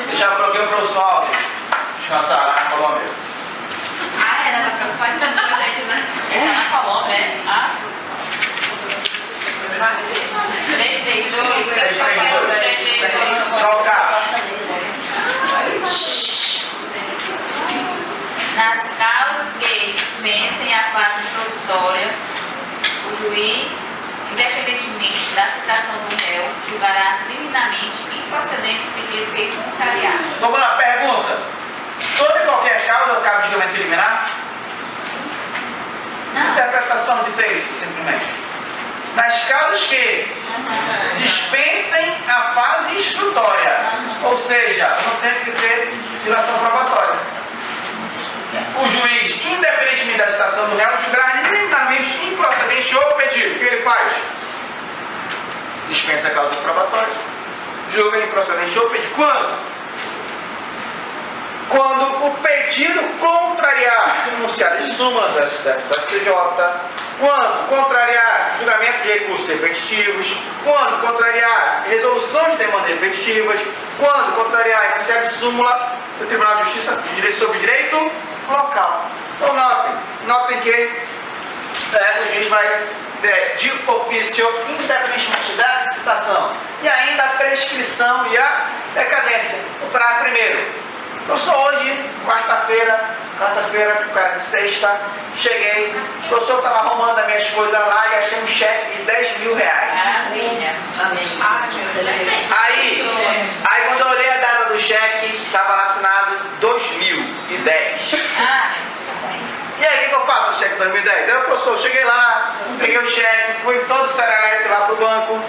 [SPEAKER 1] Deixa eu bloquear o professor Alves. Descansar lá na Colômbia.
[SPEAKER 2] Ah, ela tá preocupada com a gente, né? Ela tá na Colômbia, é? Ah. 332.
[SPEAKER 1] Só o carro.
[SPEAKER 2] Nas causas que dispensem a fase introdutória, o juiz, independentemente da citação do réu, julgará criminalmente improcedente o pedido que contrariar.
[SPEAKER 1] Vamos lá, pergunta. Toda e qualquer causa é o cabo de julgamento liminar?
[SPEAKER 2] Não.
[SPEAKER 1] Interpretação de texto, simplesmente. Nas causas que dispensem a fase instrutória, ou seja, não tem que ter dilação probatória. O juiz, independentemente da citação do réu, julgará liminarmente improcedente o pedido. O que ele faz? Dispensa a causa probatória. Julga improcedente o pedido. Quando? Quando o pedido contrariar enunciado de súmula do STJ, quando contrariar julgamento de recursos repetitivos, quando contrariar resolução de demandas repetitivas, quando contrariar enunciado de súmula do Tribunal de Justiça sobre direito local. Então notem que o juiz vai de ofício, independentemente da citação, e ainda a prescrição e a decadência. Para primeiro. Professor, hoje, quarta-feira, o cara de sexta, cheguei, o professor estava arrumando as minhas coisas lá e achei um cheque de 10 mil reais.
[SPEAKER 2] Maravilha.
[SPEAKER 1] Aí quando eu olhei a data do cheque, estava lá assinado 2010. E aí, o que eu faço o cheque de 2010? Eu, professor, cheguei lá, peguei o cheque, fui todo serelepe lá pro banco,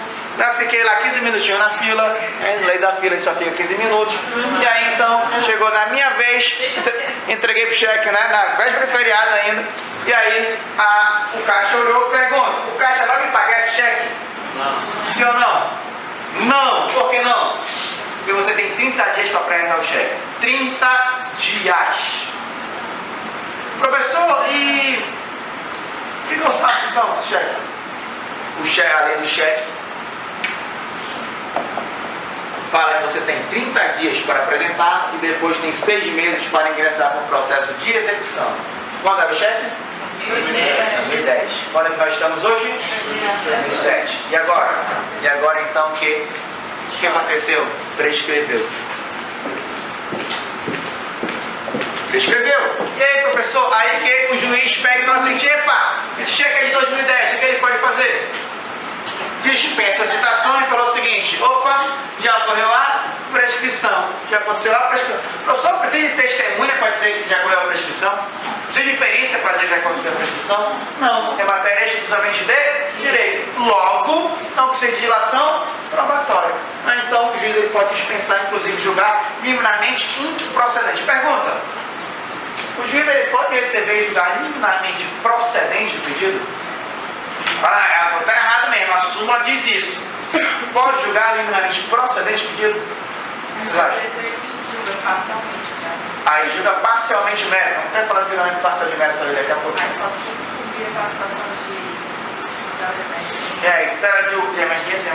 [SPEAKER 1] fiquei lá 15 minutinhos na fila, lei da fila a gente só fica 15 minutos, e aí então, chegou na minha vez, entreguei pro cheque, né, na véspera de feriado ainda, e aí o caixa olhou e pergunta, o caixa vai me pagar esse cheque? Não. Sim ou não? Não, por que não? Porque você tem 30 dias para apresentar o cheque. 30 dias. Professor, e o que eu faço então com esse cheque? O cheque, além do cheque, fala que você tem 30 dias para apresentar e depois tem 6 meses para ingressar com o processo de execução. Quando era o cheque? 2010. Quando é que nós estamos hoje? 2007. E agora? E agora então o que aconteceu? Prescreveu. Prescreveu. E aí, professor? Aí que o juiz pega e fala assim, epa, esse cheque é de 2010, o que ele pode fazer? Dispensa a citação e falou o seguinte, opa, já ocorreu a prescrição. Já aconteceu a prescrição. Professor, precisa de testemunha para dizer que já ocorreu a prescrição? Precisa de perícia para dizer que já aconteceu a prescrição? Não, é matéria exclusivamente de direito. Logo, não precisa de dilação probatória. Então, o juiz ele pode dispensar, inclusive, julgar liminarmente improcedente. Pergunta. O juiz ele pode receber e julgar liminarmente procedente do pedido? Está errado mesmo, a súmula diz isso. Pode julgar liminarmente procedente do pedido?
[SPEAKER 4] Às vezes ele julga parcialmente.
[SPEAKER 1] Aí julga parcialmente o mérito. Vamos até falar de julgamento parcial de mérito ali daqui a pouco.
[SPEAKER 4] Mas só se cumprir a situação de
[SPEAKER 1] de emergência.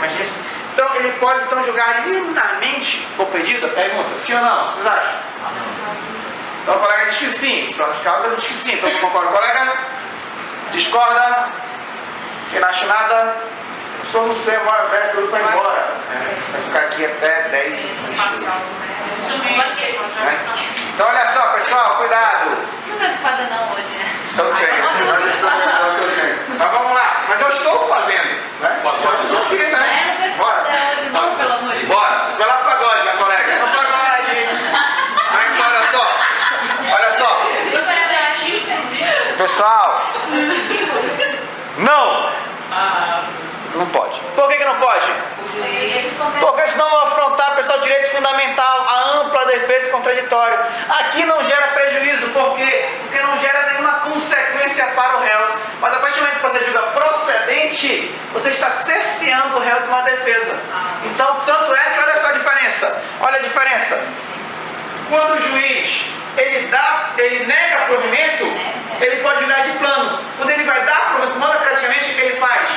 [SPEAKER 1] Então ele pode julgar liminarmente o pedido? Pergunta, sim ou não? Vocês acham? Então o colega diz que sim, só nas causas ele diz que sim. Então concorda, colega? Discorda? Quem não acha nada? Somos sem hora 10, tudo para ir embora. Vai ficar aqui até 10 e 20. Então olha só, pessoal, cuidado.
[SPEAKER 2] Não tem o que fazer não hoje, né?
[SPEAKER 1] Mas vamos lá. Mas eu estou fazendo. Né? Bora.
[SPEAKER 2] Não, pelo amor de Deus.
[SPEAKER 1] Bora. Vai lá pro pagode, minha colega. Vamos pro pagode. Mas olha só. Olha só. Pessoal. Não. Não pode. Por que não pode? Porque senão vão afrontar, pessoal, direito fundamental, a ampla defesa e contraditório. Aqui não gera prejuízo, por quê? Porque não gera nenhuma consequência para o réu. Mas a partir do momento que você julga procedente, você está cerceando o réu de uma defesa. Então, tanto é que olha só a diferença. Olha a diferença. Quando o juiz ele nega provimento, ele pode julgar de plano. Quando ele vai dar provimento, monocraticamente, o que ele faz?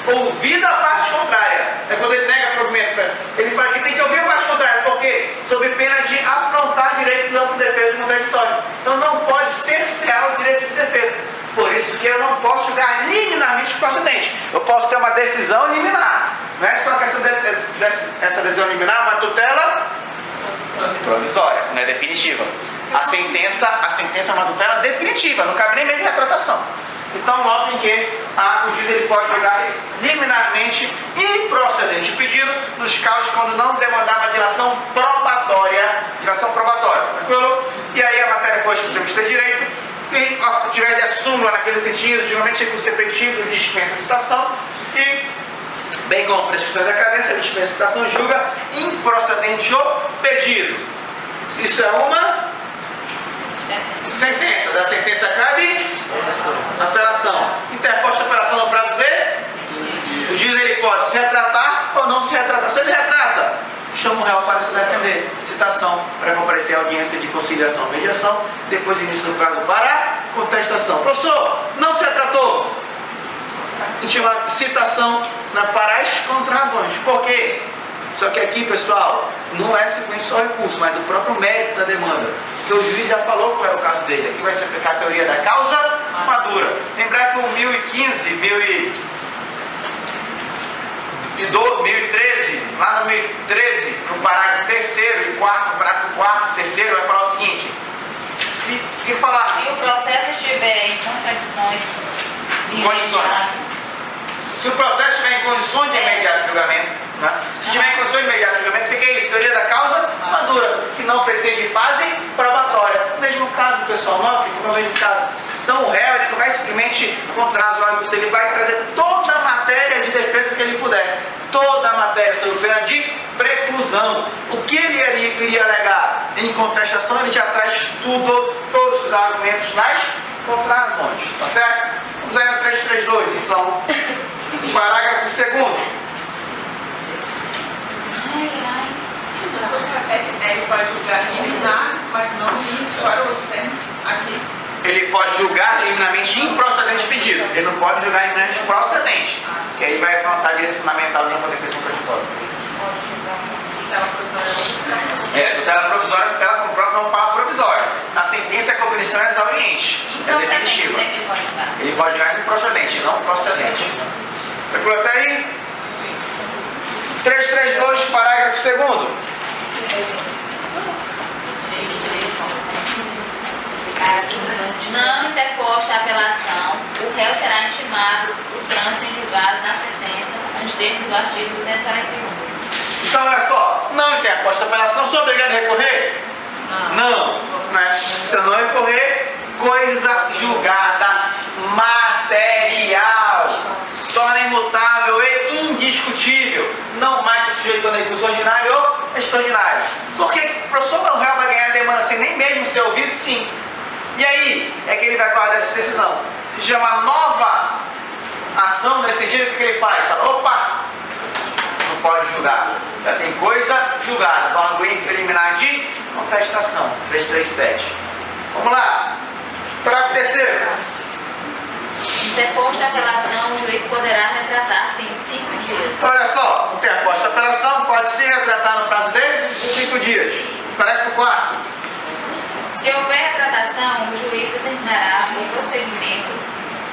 [SPEAKER 1] Ouvida a parte contrária. É quando ele nega provimento. Ele fala que tem que ouvir a parte contrária. Por quê? Sob pena de afrontar direito de ampla defesa e contraditório. Então não pode cercear o direito de defesa. Por isso que eu não posso julgar liminarmente procedente. Eu posso ter uma decisão liminar. Não é só que essa decisão liminar é uma tutela provisória, não é definitiva. A sentença é uma tutela definitiva, não cabe nem mesmo retratação. Então, notem que o juiz ele pode julgar liminarmente improcedente o pedido nos casos quando não demandar uma dilação probatória. Tranquilo? E aí a matéria foi exclusivamente de direito. E tiver de súmula naquele sentido, geralmente é ser petido, dispensa a citação. E, bem como prescrição da decadência, a dispensa a citação julga improcedente o pedido. Isso é uma sentença. Da sentença cabe apelação. Interposta a apelação no prazo de? O juiz ele pode se retratar ou não se retratar. Se ele retrata, chama o réu para se defender. Citação para comparecer à audiência de conciliação ou mediação. Depois do início do prazo para contestação. Professor, não se retratou. Citação para as contrarrazões. Por quê? Só que aqui, pessoal, não é simplesmente só recurso, mas o próprio mérito da demanda. Porque o juiz já falou qual é o caso dele. Aqui vai se aplicar a teoria da causa madura. Lembrar que o 1015, 2013, lá no 2013, no parágrafo 3º e 4º, parágrafo 4º, 3º, vai falar o seguinte. Se
[SPEAKER 2] o processo estiver em condições de
[SPEAKER 1] se o processo estiver em condições de imediato julgamento, né? Se tiver em condições de imediato julgamento, o que é isso? Teoria da causa madura, que não precisa de fase probatória. Mesmo caso, pessoal, note que é o mesmo caso. Então o réu ele não vai simplesmente contrar os órgãos, ele vai trazer toda a matéria de defesa que ele puder. Toda a matéria sob pena de preclusão. O que ele iria alegar em contestação, ele já traz todos os argumentos nas contrarrazões. Tá certo? Vamos aí no 332, então. Parágrafo 2º.
[SPEAKER 4] Ele pode julgar liminar, mas não limite para o outro termo. Aqui.
[SPEAKER 1] Ele pode julgar liminarmente improcedente pedido. Ele não pode julgar liminarmente procedente. Que aí vai afrontar direito fundamental de ampla defesa contraditória. Tutela provisória, tutela com próprio não fala provisória. Na sentença a cognição é exauriente. É definitiva. Ele pode julgar improcedente, não procedente. Tranquilo até aí? 332, parágrafo 2º.
[SPEAKER 2] Não interposta a apelação, o réu será intimado do trânsito em julgado na sentença antes do artigo 241.
[SPEAKER 1] Então, olha só, não interposta a apelação, sou obrigado a recorrer? Não. Né? Se eu não recorrer, coisa julgada material. Torna imutável e indiscutível. Não mais se sujeitando a recurso ordinário ou extraordinário. Porque o professor o réu vai ganhar a demanda sem nem mesmo ser ouvido? Sim. E aí é que ele vai guardar essa decisão. Se chama nova ação nesse sentido, o que ele faz? Fala, opa, não pode julgar. Já tem coisa julgada. Então, argumento preliminar de contestação. 337. Vamos lá. Parágrafo 3º.
[SPEAKER 2] Interposta a apelação, o juiz poderá retratar-se em 5 dias.
[SPEAKER 1] Olha só, interposta a apelação pode se retratar no prazo de 5 dias. Parágrafo 4º.
[SPEAKER 2] Se houver retratação, o juiz determinará o prosseguimento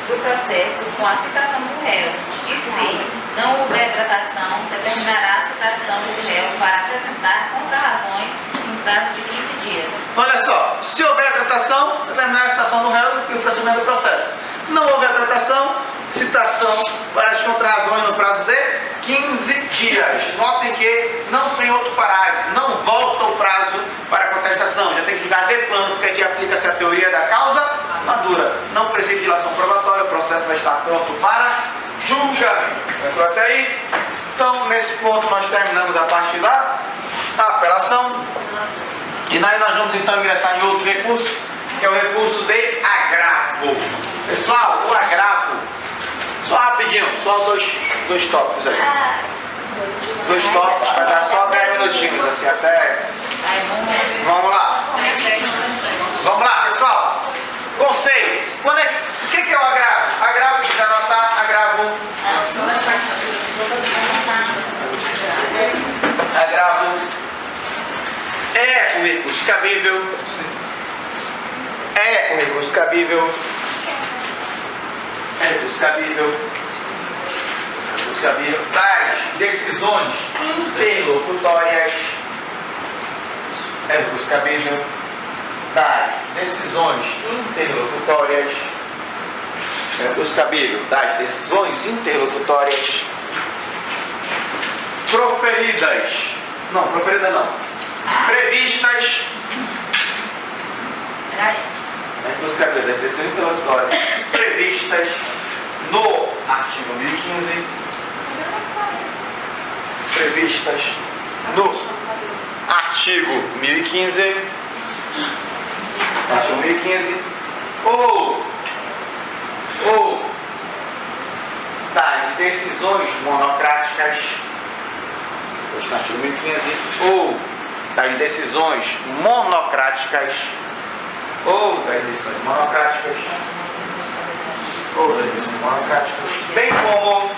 [SPEAKER 2] do processo com a citação do réu, de si, não houver tratação, determinará a citação do réu para apresentar contra-razões em prazo de 15 dias.
[SPEAKER 1] Olha só, se houver tratação, determinar a citação do réu e o prosseguimento do processo. Não houver tratação, citação para as contrarrazões no prazo de 15 dias. Notem que não tem outro parágrafo, não volta o prazo para contestação. Já tem que julgar de plano, porque aqui aplica-se a teoria da causa madura. Não precisa de dilação probatória, o processo vai estar pronto para julgamento. Entrou até aí? Então, nesse ponto, nós terminamos a parte da apelação. E daí nós vamos então ingressar em outro recurso, que é o recurso de agravo. Pessoal, o agravo, só rapidinho, só dois tópicos aí. 2 tópicos, vai dar só 10 minutinhos, assim, até... Vamos lá. Vamos lá, pessoal. Conceito. O que é o agravo? Agravo, que precisa anotar, agravo. Agravo é um recurso cabível. É um recurso cabível. É recurso cabível. Recurso cabível das decisões interlocutórias. É recurso cabível das decisões interlocutórias. É recurso cabível das decisões interlocutórias proferidas. Não, proferida não. Previstas. É recurso cabível das decisões interlocutórias previstas no artigo 1015. Previstas no artigo 1015. Artigo 1015. Ou das decisões monocráticas. No artigo 1015. Ou das decisões monocráticas. Ou das decisões monocráticas. Ou das decisões monocráticas. Bem como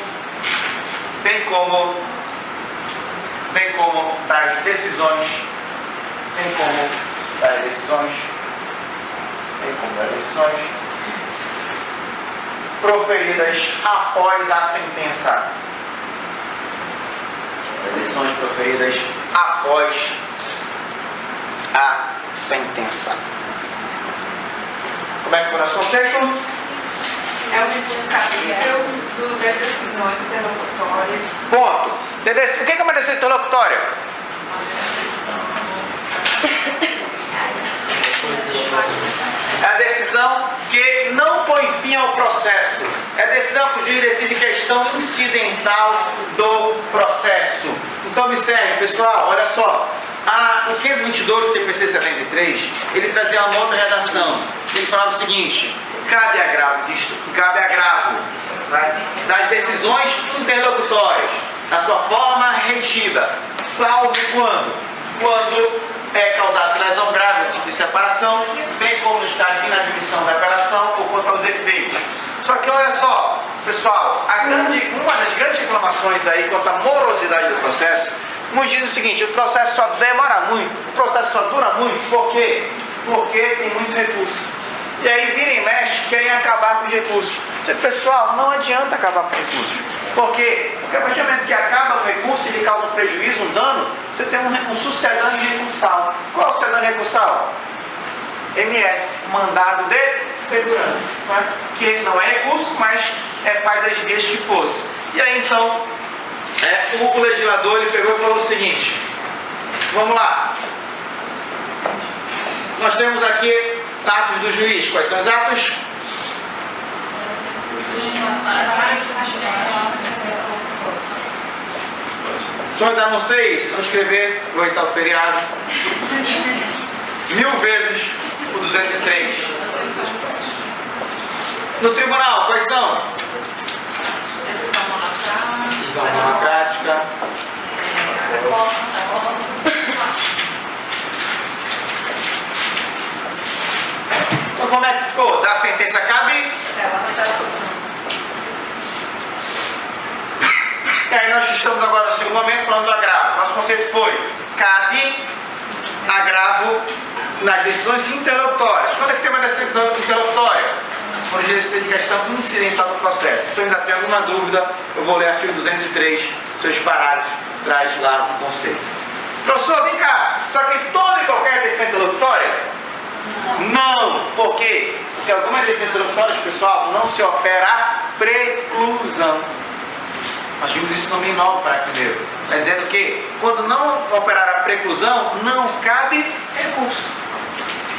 [SPEAKER 1] das decisões. Bem como das decisões proferidas após a sentença. Decisões proferidas após a sentença. Como é que foi o nosso conceito?
[SPEAKER 4] É o recurso cabível das decisões interlocutórias.
[SPEAKER 1] Ponto. O que é uma decisão interlocutória? É a decisão que não põe fim ao processo. É a decisão que o juiz decide questão incidental do processo. Então observe, pessoal, olha só. O 1522 do CPC 73, ele trazia uma outra redação. Ele falava o seguinte: cabe agravo das decisões interlocutórias, na sua forma retida, salvo quando causasse lesão grave ou difícil separação, bem como no estado de inadmissão da apelação ou quanto aos efeitos. Só que olha só, pessoal, uma das grandes reclamações aí quanto à morosidade do processo, nos diz o seguinte: o processo só demora muito, o processo só dura muito, por quê? Porque tem muito recurso. E aí vira e mexe, querem acabar com os recursos. Pessoal, não adianta acabar com recursos. Por quê? Porque a partir do momento que acaba o recurso e ele causa um prejuízo, um dano, você tem um sucedâneo recursal. Qual é o sucedâneo recursal? MS, mandado de segurança. Né? Que não é recurso, mas faz as vias que fosse. E aí então, o legislador ele pegou e falou o seguinte: vamos lá. Nós temos aqui atos do juiz. Quais são os atos? Se eu ainda não sei isso, vou escrever, aproveitar o feriado. 1000 vezes o 203. No tribunal, quais são? Decisão monocrática. Então como é que ficou? Da sentença cabe? E aí nós estamos agora no segundo momento falando do agravo. Nosso conceito foi: cabe agravo nas decisões interlocutórias. Quando é que tem uma decisão interlocutória? quando os direitos de questão incidental do processo. Se eu ainda tenho alguma dúvida, eu vou ler artigo 203, seus parágrafos, traz lá o conceito. Professor, vem cá, só que toda e qualquer decisão interlocutória? Não. Por quê? Porque algumas decisões interlocutórias, pessoal, não se opera a preclusão. Nós vimos isso no 9 para primeiro. Dizendo que quando não operar a preclusão, não cabe recurso.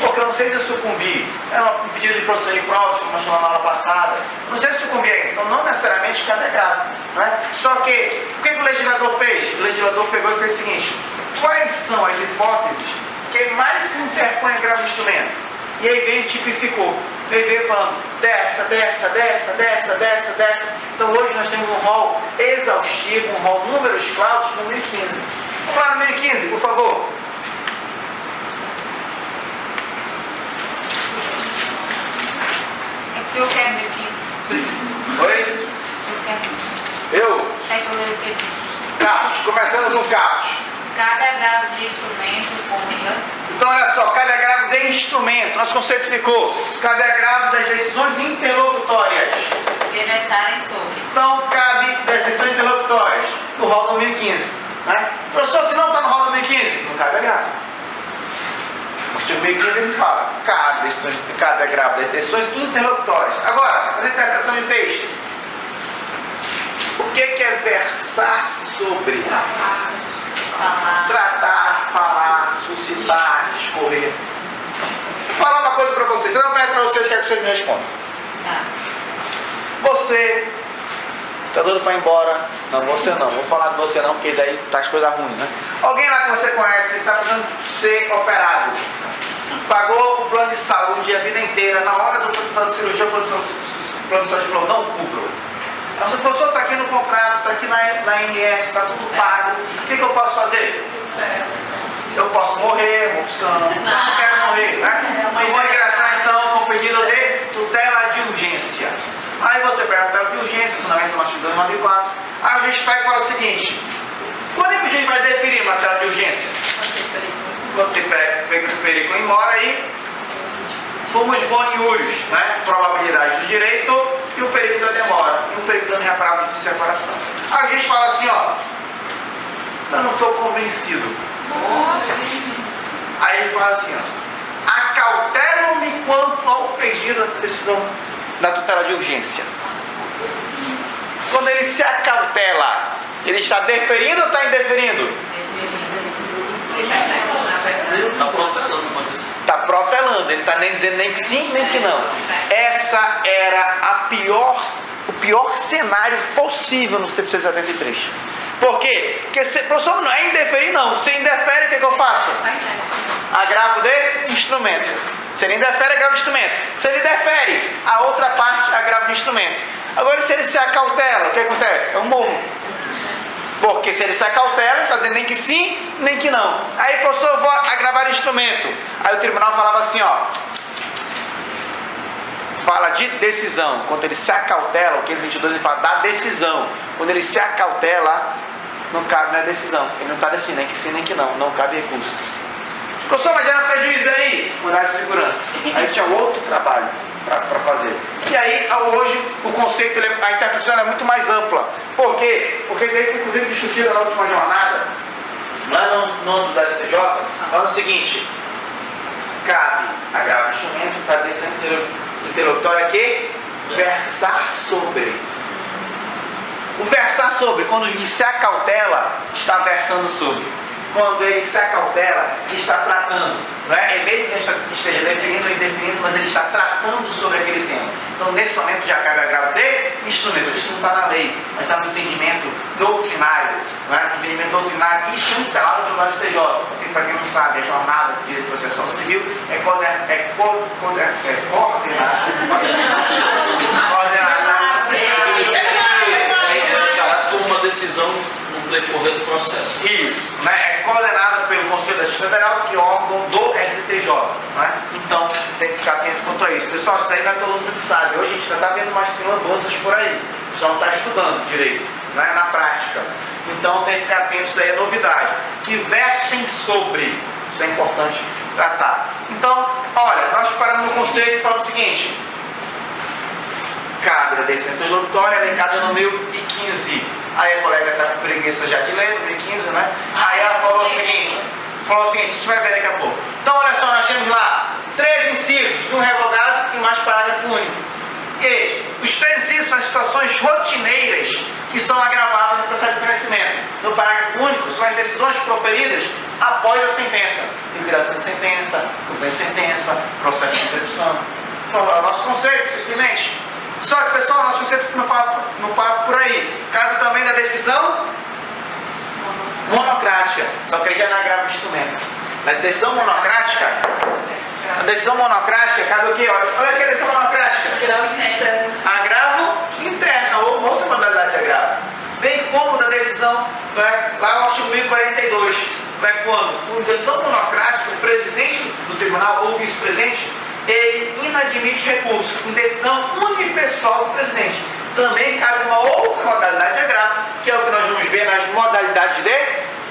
[SPEAKER 1] Porque eu não sei se eu sucumbi. É um pedido de produção de provas, como nós falamos na aula passada. Não sei se sucumbi ainda. Então não necessariamente cabe agravo. Não é? Só que, o que o legislador fez? O legislador pegou e fez o seguinte: quais são as hipóteses que mais se interpõem a grave instrumento? E aí veio e tipificou. Ele veio falando dessa. Então hoje nós temos um rol exaustivo, um rol números clausos no 1015. Vamos lá no 1015, por favor.
[SPEAKER 2] Eu quero ver aqui.
[SPEAKER 1] Oi? Eu? Capos, começando com capos.
[SPEAKER 2] Cabe agravo de instrumento contra.
[SPEAKER 1] Então olha só, cabe agravo de instrumento. Nosso conceito ficou: cabe agravo das decisões interlocutórias.
[SPEAKER 2] Que versarem sobre.
[SPEAKER 1] Então cabe das decisões interlocutórias no rol 2015. Né? Professor, se não está no rol 2015, não cabe agravo. O artigo 2015 ele fala: cabe agravo das decisões interlocutórias. Agora, a interpretação de texto. O que é versar sobre? Tratar, falar, suscitar, discorrer. Vou falar uma coisa para vocês. Eu não pego para vocês, quero que vocês me respondam. Você está doido para ir embora? Não, você não. Vou falar de você não, porque daí tá as coisas ruins, né? Alguém lá que você conhece está precisando ser operado. Pagou o plano de saúde a vida inteira. Na hora do plano de cirurgia, o plano de saúde falou: não cubro. Mas o professor está aqui no contrato, está aqui na INS, está tudo pago. O que eu posso fazer? Eu posso morrer, uma opção. Eu não quero morrer, né? Eu vou ingressar então com pedido de tutela de urgência. Aí você pega a tutela de urgência, fundamento do artigo 294. Aí o juiz vai e fala o seguinte: quando é que o juiz vai definir uma tutela de urgência? Quando tem perigo em mora aí, fumus bonius, né? Probabilidade do direito e o perigo da demora. E o perigo da reaprazo de separação. Aí o juiz fala assim: ó, eu não estou convencido. Aí ele fala assim: ó, acautelo-me quanto ao pedido da decisão da tutela de urgência. Quando ele se acautela, ele está deferindo ou está indeferindo?
[SPEAKER 3] Está protelando uma decisão.
[SPEAKER 1] Está protelando, ele está nem dizendo nem que sim, nem que não. Essa era o pior cenário possível no 173. Por quê? Porque se professor não é indeferir, não. Se indefere, o que eu faço? Agravo de instrumento. Se ele indefere, agravo de instrumento. Se ele defere, a outra parte, agravo de instrumento. Agora, se ele se acautela, o que acontece? Eu morro. Porque se ele se acautela, ele está dizendo nem que sim, nem que não. Aí, professor, eu vou agravar o instrumento. Aí o tribunal falava assim, ó. Fala de decisão. Quando ele se acautela, o 522 ele fala da decisão. Quando ele se acautela, não cabe na decisão. Ele não está decidindo nem que sim, nem que não. Não cabe recurso. Professor, mas era prejuízo aí? Unidade de segurança. Aí tinha outro trabalho para fazer. E aí, hoje, o conceito, a interpretação é muito mais ampla. Por quê? Porque daí foi, inclusive, discutido na última jornada, lá no âmbito da STJ, falando o seguinte: cabe agravo de instrumento para decisão interlocutória que versar sobre. O versar sobre, quando o juiz se acautela, está versando sobre. Quando ele se acautela, ele está tratando. Não é? É mesmo que ele esteja definindo ou indefinindo, mas ele está tratando sobre aquele tema. Então, nesse momento, já cabe agravo de instrumento. Isso não está na lei, mas está no entendimento doutrinário. Não é? No entendimento doutrinário e chancelado pelo STJ. Porque, para quem não sabe, a jornada de direito processual civil é coordenada.
[SPEAKER 3] Uma decisão no decorrer do processo.
[SPEAKER 1] Isso, né? É coordenada pelo Conselho da Justiça Federal, que é órgão do STJ. Né? Então, tem que ficar atento quanto a isso. Pessoal, isso daí não é todo mundo que sabe. Hoje a gente já está vendo umas lambanças por aí. O pessoal não está estudando direito, né? Na prática. Então, tem que ficar atento, isso daí é novidade. Que versem sobre. Isso é importante tratar. Então, olha, nós paramos no conceito e falamos o seguinte: cabe da decisão interlocutória, elencada no 1015. Aí a colega está com preguiça já de ler, no 1015, né? Aí ela falou o seguinte, a gente vai ver daqui a pouco. Então, olha só, nós temos lá 3 incisos, um revogado e mais parágrafo único. E os 3 incisos são situações rotineiras que são agravadas no processo de conhecimento. No parágrafo único, são as decisões proferidas após a sentença. Liquidação de sentença, cumprimento de sentença, processo de execução. São o nosso conceito, simplesmente. Só que, pessoal, nosso conceito não para por aí. Cabe também da decisão monocrática. Só que aí já não agrava o instrumento. Na decisão monocrática, a decisão monocrática cabe o quê? Olha aqui a decisão monocrática. Agravo interno, ou outra modalidade de agravo. Bem como da decisão, lá no artigo 1042, quando, por decisão monocrática, o presidente do tribunal ou o vice-presidente, ele inadmite recurso em decisão unipessoal do presidente. Também cabe uma outra modalidade de agravo, que é o que nós vamos ver nas modalidades de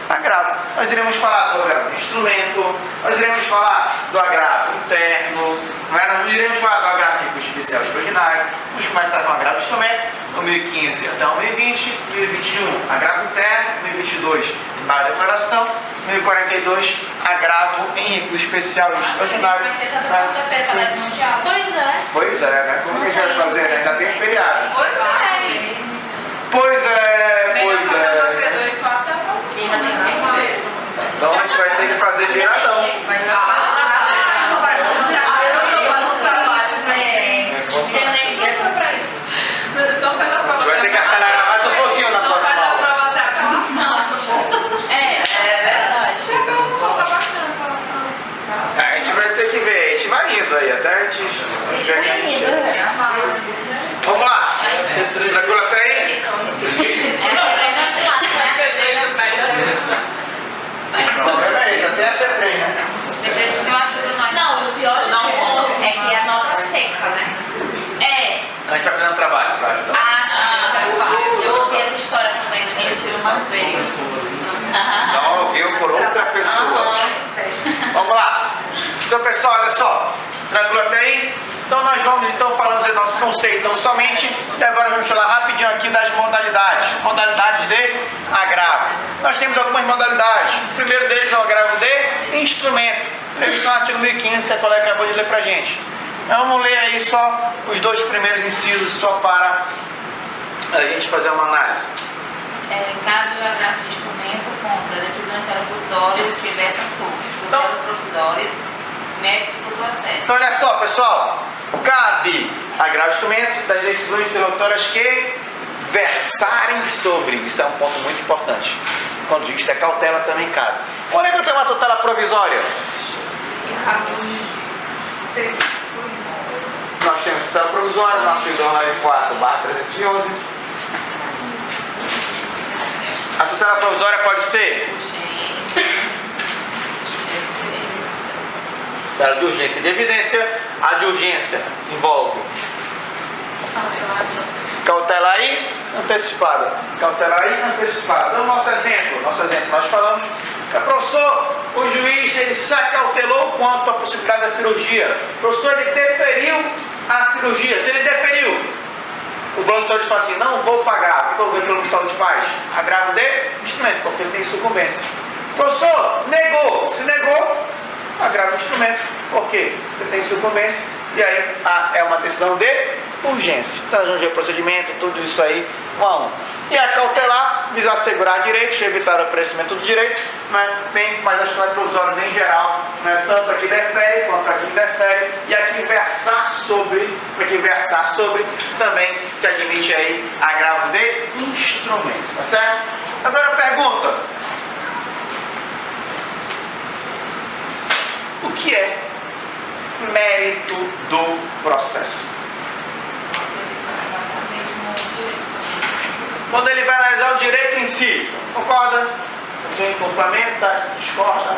[SPEAKER 1] agravo. Nós iremos falar do agravo de instrumento, nós iremos falar do agravo interno, nós iremos falar do agravo de recurso especial extraordinário. Vamos começar com o agravo de instrumento, no 1015 até o 1020, 1021, agravo interno, 1022, na declaração, 1042, agravo em recurso especial extraordinário. Pois é, né? Como que a gente vai fazer? Ainda tem feriado. Pois é. Então a gente vai ter que fazer viradão. Vai ter que acelerar mais um pouquinho na próxima aula. A gente vai ter que ver, a gente vai indo aí, até a gente... Vamos lá. Tranquilo até aí? O problema é esse, até a P3, né?
[SPEAKER 5] Não, o pior de tudo é que é a nota seca, né?
[SPEAKER 1] A gente vai fazendo trabalho para ajudar.
[SPEAKER 5] Eu ouvi essa história também no início uma vez.
[SPEAKER 1] Então ouviu por outra pessoa. Vamos lá. Então, pessoal, olha só. Tranquilo até aí? Então nós vamos falando do nosso conceito então, somente. E agora vamos falar rapidinho aqui das modalidades. Modalidades de agravo. Nós temos algumas modalidades. O primeiro deles é o agravo de instrumento. Previsto no artigo 1015, a colega acabou de ler pra gente. Então, vamos ler aí só os 2 primeiros incisos, só para a gente fazer uma análise.
[SPEAKER 2] Cabe o agravo de instrumento contra decisões interlocutórias que versam sobre tutelas provisórias, mérito do processo.
[SPEAKER 1] Então, olha só, pessoal. Cabe agravo de instrumento das decisões interlocutórias que versarem sobre. Isso é um ponto muito importante. Quando diz que é cautela, também cabe. Quando é que eu tenho uma tutela provisória? Nós temos tutela provisória no artigo 294/311. A tutela provisória pode ser a de urgência e de evidência. A de urgência envolve cautela aí antecipada. Cautela aí antecipada. Então, nosso exemplo nós falamos, professor, o juiz ele se acautelou quanto à possibilidade da cirurgia. O professor ele deferiu a cirurgia. Se ele deferiu, o plano de saúde fala assim, não vou pagar. O que o plano de saúde faz? Agravo de instrumento, porque ele tem sucumbência. O professor negou. Se negou, agravo de instrumento, porque ele tem sucumbência. E aí é uma decisão de urgência. Então, nós vamos ver o procedimento, tudo isso aí, um a um. E a cautelar visa assegurar direitos, evitar o aparecimento do direito, bem, mas as tutelas provisórias em geral, tanto aqui defere quanto aqui indefere, e aqui versar sobre, também se admite aí agravo de instrumento, tá certo? Agora pergunta: o que é mérito do processo? Quando ele vai analisar o direito em si, concorda? Quem complementa, discorda?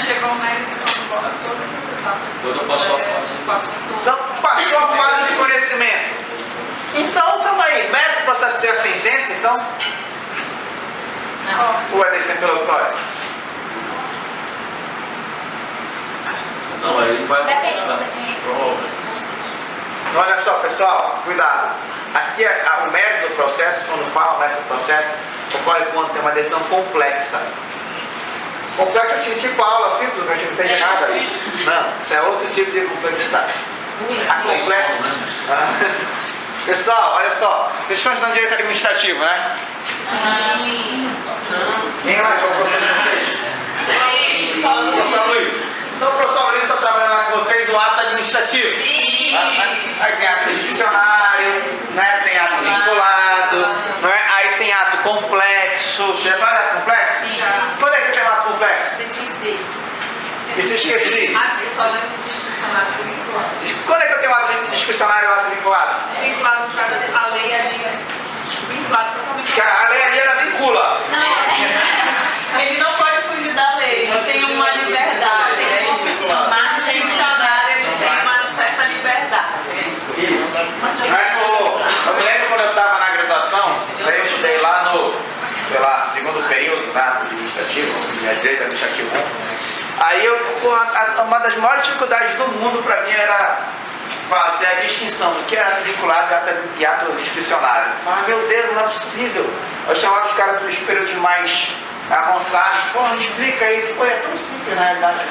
[SPEAKER 4] Chegou o mérito
[SPEAKER 3] Quando passou a fase.
[SPEAKER 1] Então, passou a fase de conhecimento. Então, calma aí, mérito do processo ter a sentença, então?
[SPEAKER 5] Não.
[SPEAKER 1] Ou é decisão interlocutória?
[SPEAKER 3] Não, aí ele vai
[SPEAKER 5] Depende
[SPEAKER 3] apontar.
[SPEAKER 5] do que tem.
[SPEAKER 3] Provavelmente.
[SPEAKER 1] Então, olha só, pessoal, cuidado. Aqui o mérito do processo, quando fala o mérito do processo, ocorre quando tem uma decisão complexa. Complexa tipo aula simples, que a gente não entende nada. Não, isso é outro tipo de complexidade. A complexa. Pessoal, olha só, vocês estão estudando direito administrativo, né?
[SPEAKER 2] Sim.
[SPEAKER 1] Quem lá que é o professor de vocês? Professor Luiz. Então o professor Luiz está trabalhando lá com vocês o ato administrativo.
[SPEAKER 5] Sim.
[SPEAKER 1] Aí tem ato discricionário, né? Tem ato vinculado, não é? Aí tem ato complexo. Você vai ato complexo?
[SPEAKER 5] Sim.
[SPEAKER 1] Quando é que tem um ato complexo? E se esqueci?
[SPEAKER 4] Aqui só lembro do discricionário vinculado.
[SPEAKER 1] Quando é que eu tenho ato discricionário e ato vinculado?
[SPEAKER 4] Vinculado, a lei ali, vinculado totalmente.
[SPEAKER 1] Porque a lei ali ela vincula.
[SPEAKER 4] Ele não pode fugir da lei, ele tem uma liberdade. Mas o discricionário ele tem uma certa liberdade.
[SPEAKER 1] Isso. Eu me lembro quando eu estava na graduação, eu estudei lá no, sei lá, segundo período, né, administrativo, direito administrativo 1. Aí uma das maiores dificuldades do mundo para mim era fazer a distinção do que era ato vinculado e ato discricionário. Eu falava, meu Deus, não é possível. Eu chamava os caras dos períodos mais avançados, porra, explica isso. Pô, é tão simples na realidade.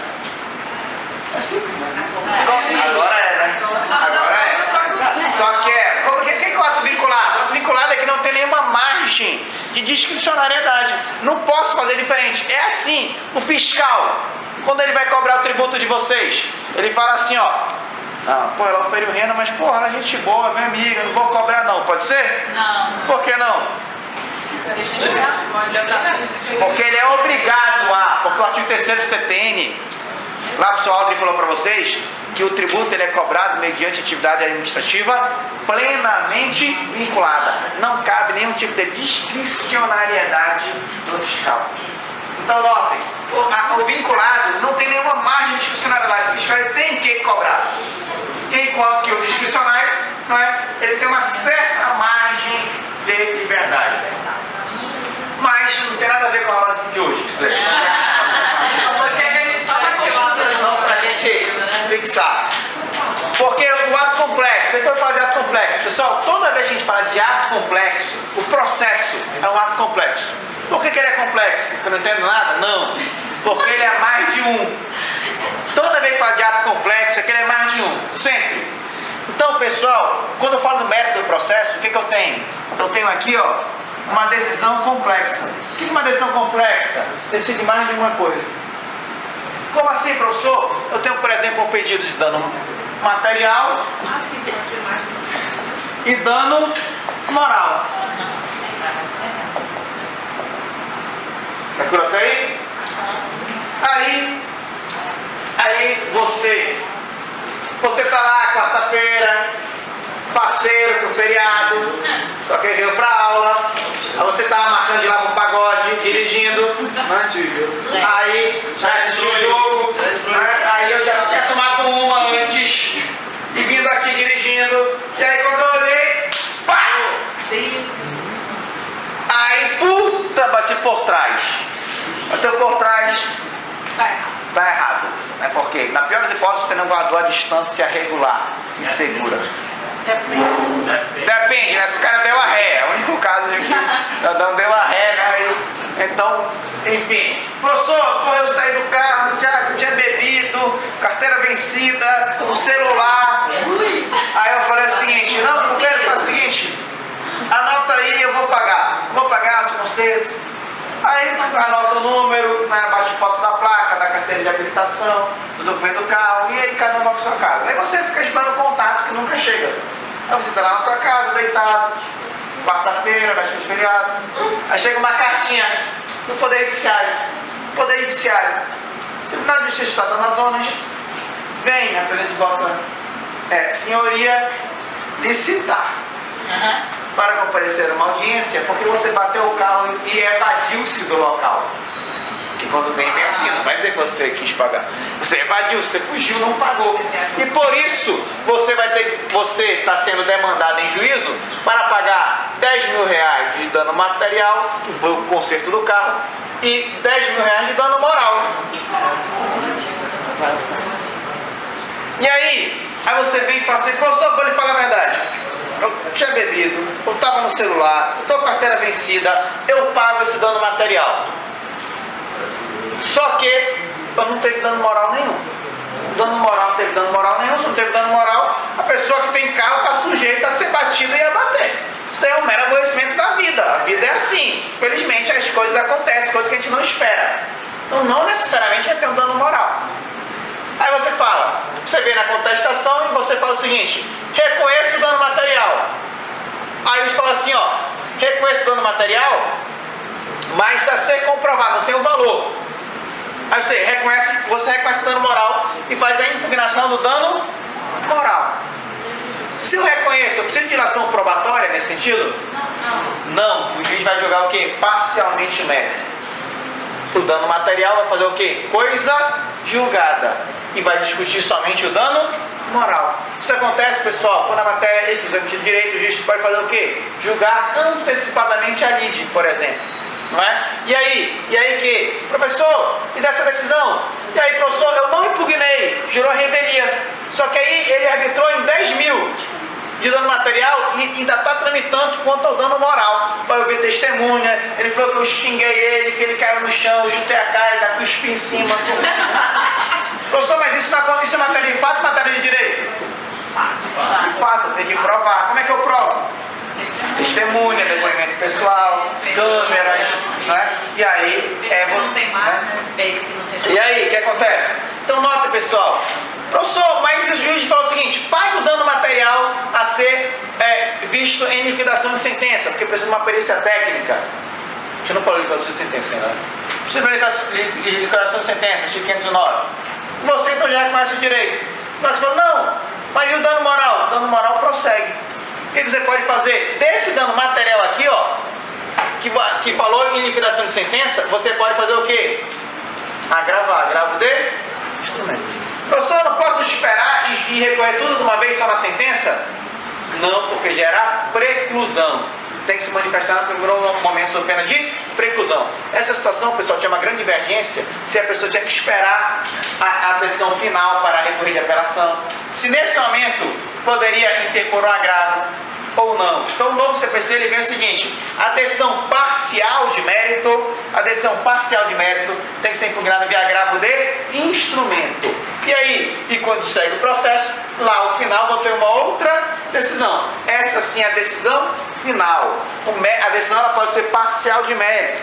[SPEAKER 1] É simples, né? Agora é, né? Agora é. Só que o que é o ato vinculado? O ato vinculado é que não tem nenhuma margem de discricionariedade. Não posso fazer diferente. É assim, o fiscal, quando ele vai cobrar o tributo de vocês, ele fala assim, ó, não, pô, ela oferiu renda, mas porra, ela é gente boa, minha amiga, não vou cobrar não, pode ser?
[SPEAKER 5] Não.
[SPEAKER 1] Por que não? Porque ele é obrigado a, porque o artigo 3º do CTN, lá o professor Aldrin falou para vocês, que o tributo ele é cobrado mediante atividade administrativa plenamente vinculada. Não cabe nenhum tipo de discricionariedade no fiscal. Então, notem, o vinculado não tem nenhuma margem de discricionariedade. O fiscal ele tem que cobrar. Enquanto que o discricionário, não é, ele tem uma certa margem de liberdade. Mas não tem nada a ver com a aula de hoje. Isso daí. Só para a gente fixar. Porque o ato complexo, depois falar de ato complexo. Pessoal, toda vez que a gente fala de ato complexo, o processo é um ato complexo. Por que ele é complexo? Porque eu não entendo nada? Não. Porque ele é mais de um. Toda vez que fala de ato complexo, é que ele é mais de um. Sempre. Então, pessoal, quando eu falo do mérito do processo, o que eu tenho? Eu tenho aqui, ó, uma decisão complexa. O que é uma decisão complexa? Decide mais de uma coisa. Como assim, professor? Eu tenho, por exemplo, um pedido de dano material e dano moral. Procura até aí? Aí você tá lá quarta-feira, faceiro pro feriado, só que ele veio pra aula, aí você tava marcando de ir lá pro pagode, dirigindo, aí já assistiu o jogo, né? Aí eu já tinha tomado uma antes e vindo aqui dirigindo, e aí quando eu olhei, pá! Aí, puta, bati por trás. Bateu por trás. Tá errado. Né? Porque, na pior das hipóteses, você não guardou a distância regular e segura. Depende, né? Se o cara deu a ré. É o único caso de que não deu a ré, né? Aí, então, enfim. Professor, pô, eu saí do carro, já tinha bebido, carteira vencida, o celular. Aí eu falei o seguinte, não, primeiro faz o seguinte, anota aí, eu vou pagar os concertos. Aí anota o número, né, bate foto da placa, da carteira de habilitação, do documento do carro, e aí cada um vai para sua casa. Aí você fica esperando o contato que nunca chega. Aí você está lá na sua casa, deitado, quarta-feira, véspera de feriado. Aí chega uma cartinha do Poder Judiciário. Poder Judiciário. Tribunal de Justiça do Estado do Amazonas, vem, a presidente de vossa senhoria, licitar para comparecer a uma audiência, porque você bateu o carro e evadiu-se do local. Que quando vem assim, não vai dizer que você quis pagar. Você evadiu, você fugiu, não pagou. E por isso você está sendo demandado em juízo para pagar 10 mil reais de dano material, que foi o conserto do carro, e 10 mil reais de dano moral. E aí você vem e fala assim, professor, vou lhe falar a bebido, ou estava no celular, estou com a carteira vencida, eu pago esse dano material. Só que eu não teve dano moral nenhum. Dano moral não teve dano moral nenhum, se não teve dano moral, a pessoa que tem carro está sujeita a ser batida e a bater. Isso daí é um mero aborrecimento da vida. A vida é assim. Felizmente as coisas acontecem, coisas que a gente não espera. Então não necessariamente vai ter um dano moral. Aí você fala, você vem na contestação e você fala o seguinte: reconheço o dano material. Aí eles falam assim, ó, reconheço o dano material, mas está a ser comprovado, não tem o valor. Aí você reconhece o dano moral e faz a impugnação do dano moral. Se eu reconheço, eu preciso de dilação probatória nesse sentido? Não. O juiz vai julgar o quê? Parcialmente o mérito. O dano material vai fazer o quê? Coisa julgada. E vai discutir somente o dano moral. Isso acontece, pessoal, quando a matéria é exclusivamente de direito, o juiz pode fazer o quê? Julgar antecipadamente a lide, por exemplo. Não é? E aí que? Professor, e dessa decisão? E aí, professor, eu não impugnei, gerou revelia. Só que aí ele arbitrou em 10 mil de dano material e ainda está tramitando quanto ao dano moral. Vai ouvir testemunha, ele falou que eu xinguei ele, que ele caiu no chão, eu chutei a cara, ele está com espinho em cima. Professor, mas isso é matéria de fato ou matéria de direito? De fato, tem que provar. Como é que eu provo? Testemunha, depoimento pessoal, câmeras, né? E aí,
[SPEAKER 4] não tem mais, né?
[SPEAKER 1] E aí, o que acontece? Então, nota, pessoal. Professor, mas o juiz falou o seguinte: pague o dano material a ser visto em liquidação de sentença, porque precisa de uma perícia técnica. A gente não falou de liquidação de sentença, né? Precisa de liquidação de sentença, artigo 509. Você então já reconhece o direito. Mas você falou, não, mas e o dano moral? O dano moral prossegue. O que você pode fazer? Desse dano material aqui, ó, que falou em liquidação de sentença, você pode fazer o quê? Agravar, agravo de instrumento. Professor, eu não posso esperar e recorrer tudo de uma vez só na sentença? Não, porque gera preclusão. Tem que se manifestar no primeiro momento sob pena de preclusão. Essa situação, pessoal, tinha uma grande divergência se a pessoa tinha que esperar a decisão final para recorrer de apelação. Se nesse momento poderia interpor um agravo ou não. Então o novo CPC ele vem o seguinte: a decisão parcial de mérito, tem que ser impugnada via agravo de instrumento. E aí, e quando segue o processo, lá ao final vai ter uma outra decisão. Essa sim é a decisão final. A decisão ela pode ser parcial de mérito.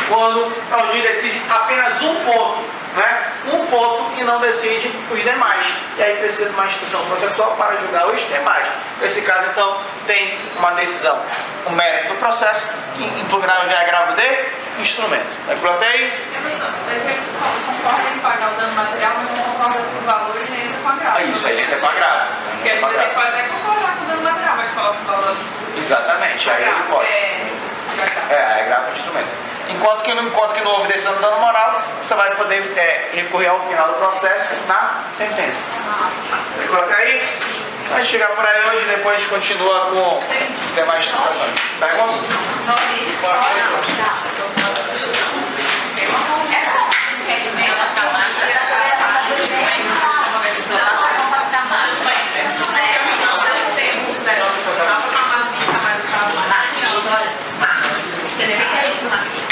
[SPEAKER 1] Quando o juiz decide apenas um ponto, né? Um ponto e não decide os demais. E aí precisa de uma instituição processual para julgar os demais. Nesse caso, então, tem uma decisão, o mérito do processo, que impugnava via agravo de instrumento. Tranquilo até aí?
[SPEAKER 4] Professor, mas eles concordam em pagar o dano material, mas não concordam com o valor e ele entra com agravo.
[SPEAKER 1] Isso, aí ele entra com agravo.
[SPEAKER 4] Porque ele pode até concordar com o dano material, mas coloca o valor absurdo.
[SPEAKER 1] Exatamente, aí ele pode. É agravo de instrumento. Enquanto que não houve decisão do dano moral, você vai poder recorrer ao final do processo na sentença. Coloca aí. Vai chegar por aí hoje e depois a gente continua com demais situações. Tá bom?
[SPEAKER 5] Você deve ter isso, Marquinhos.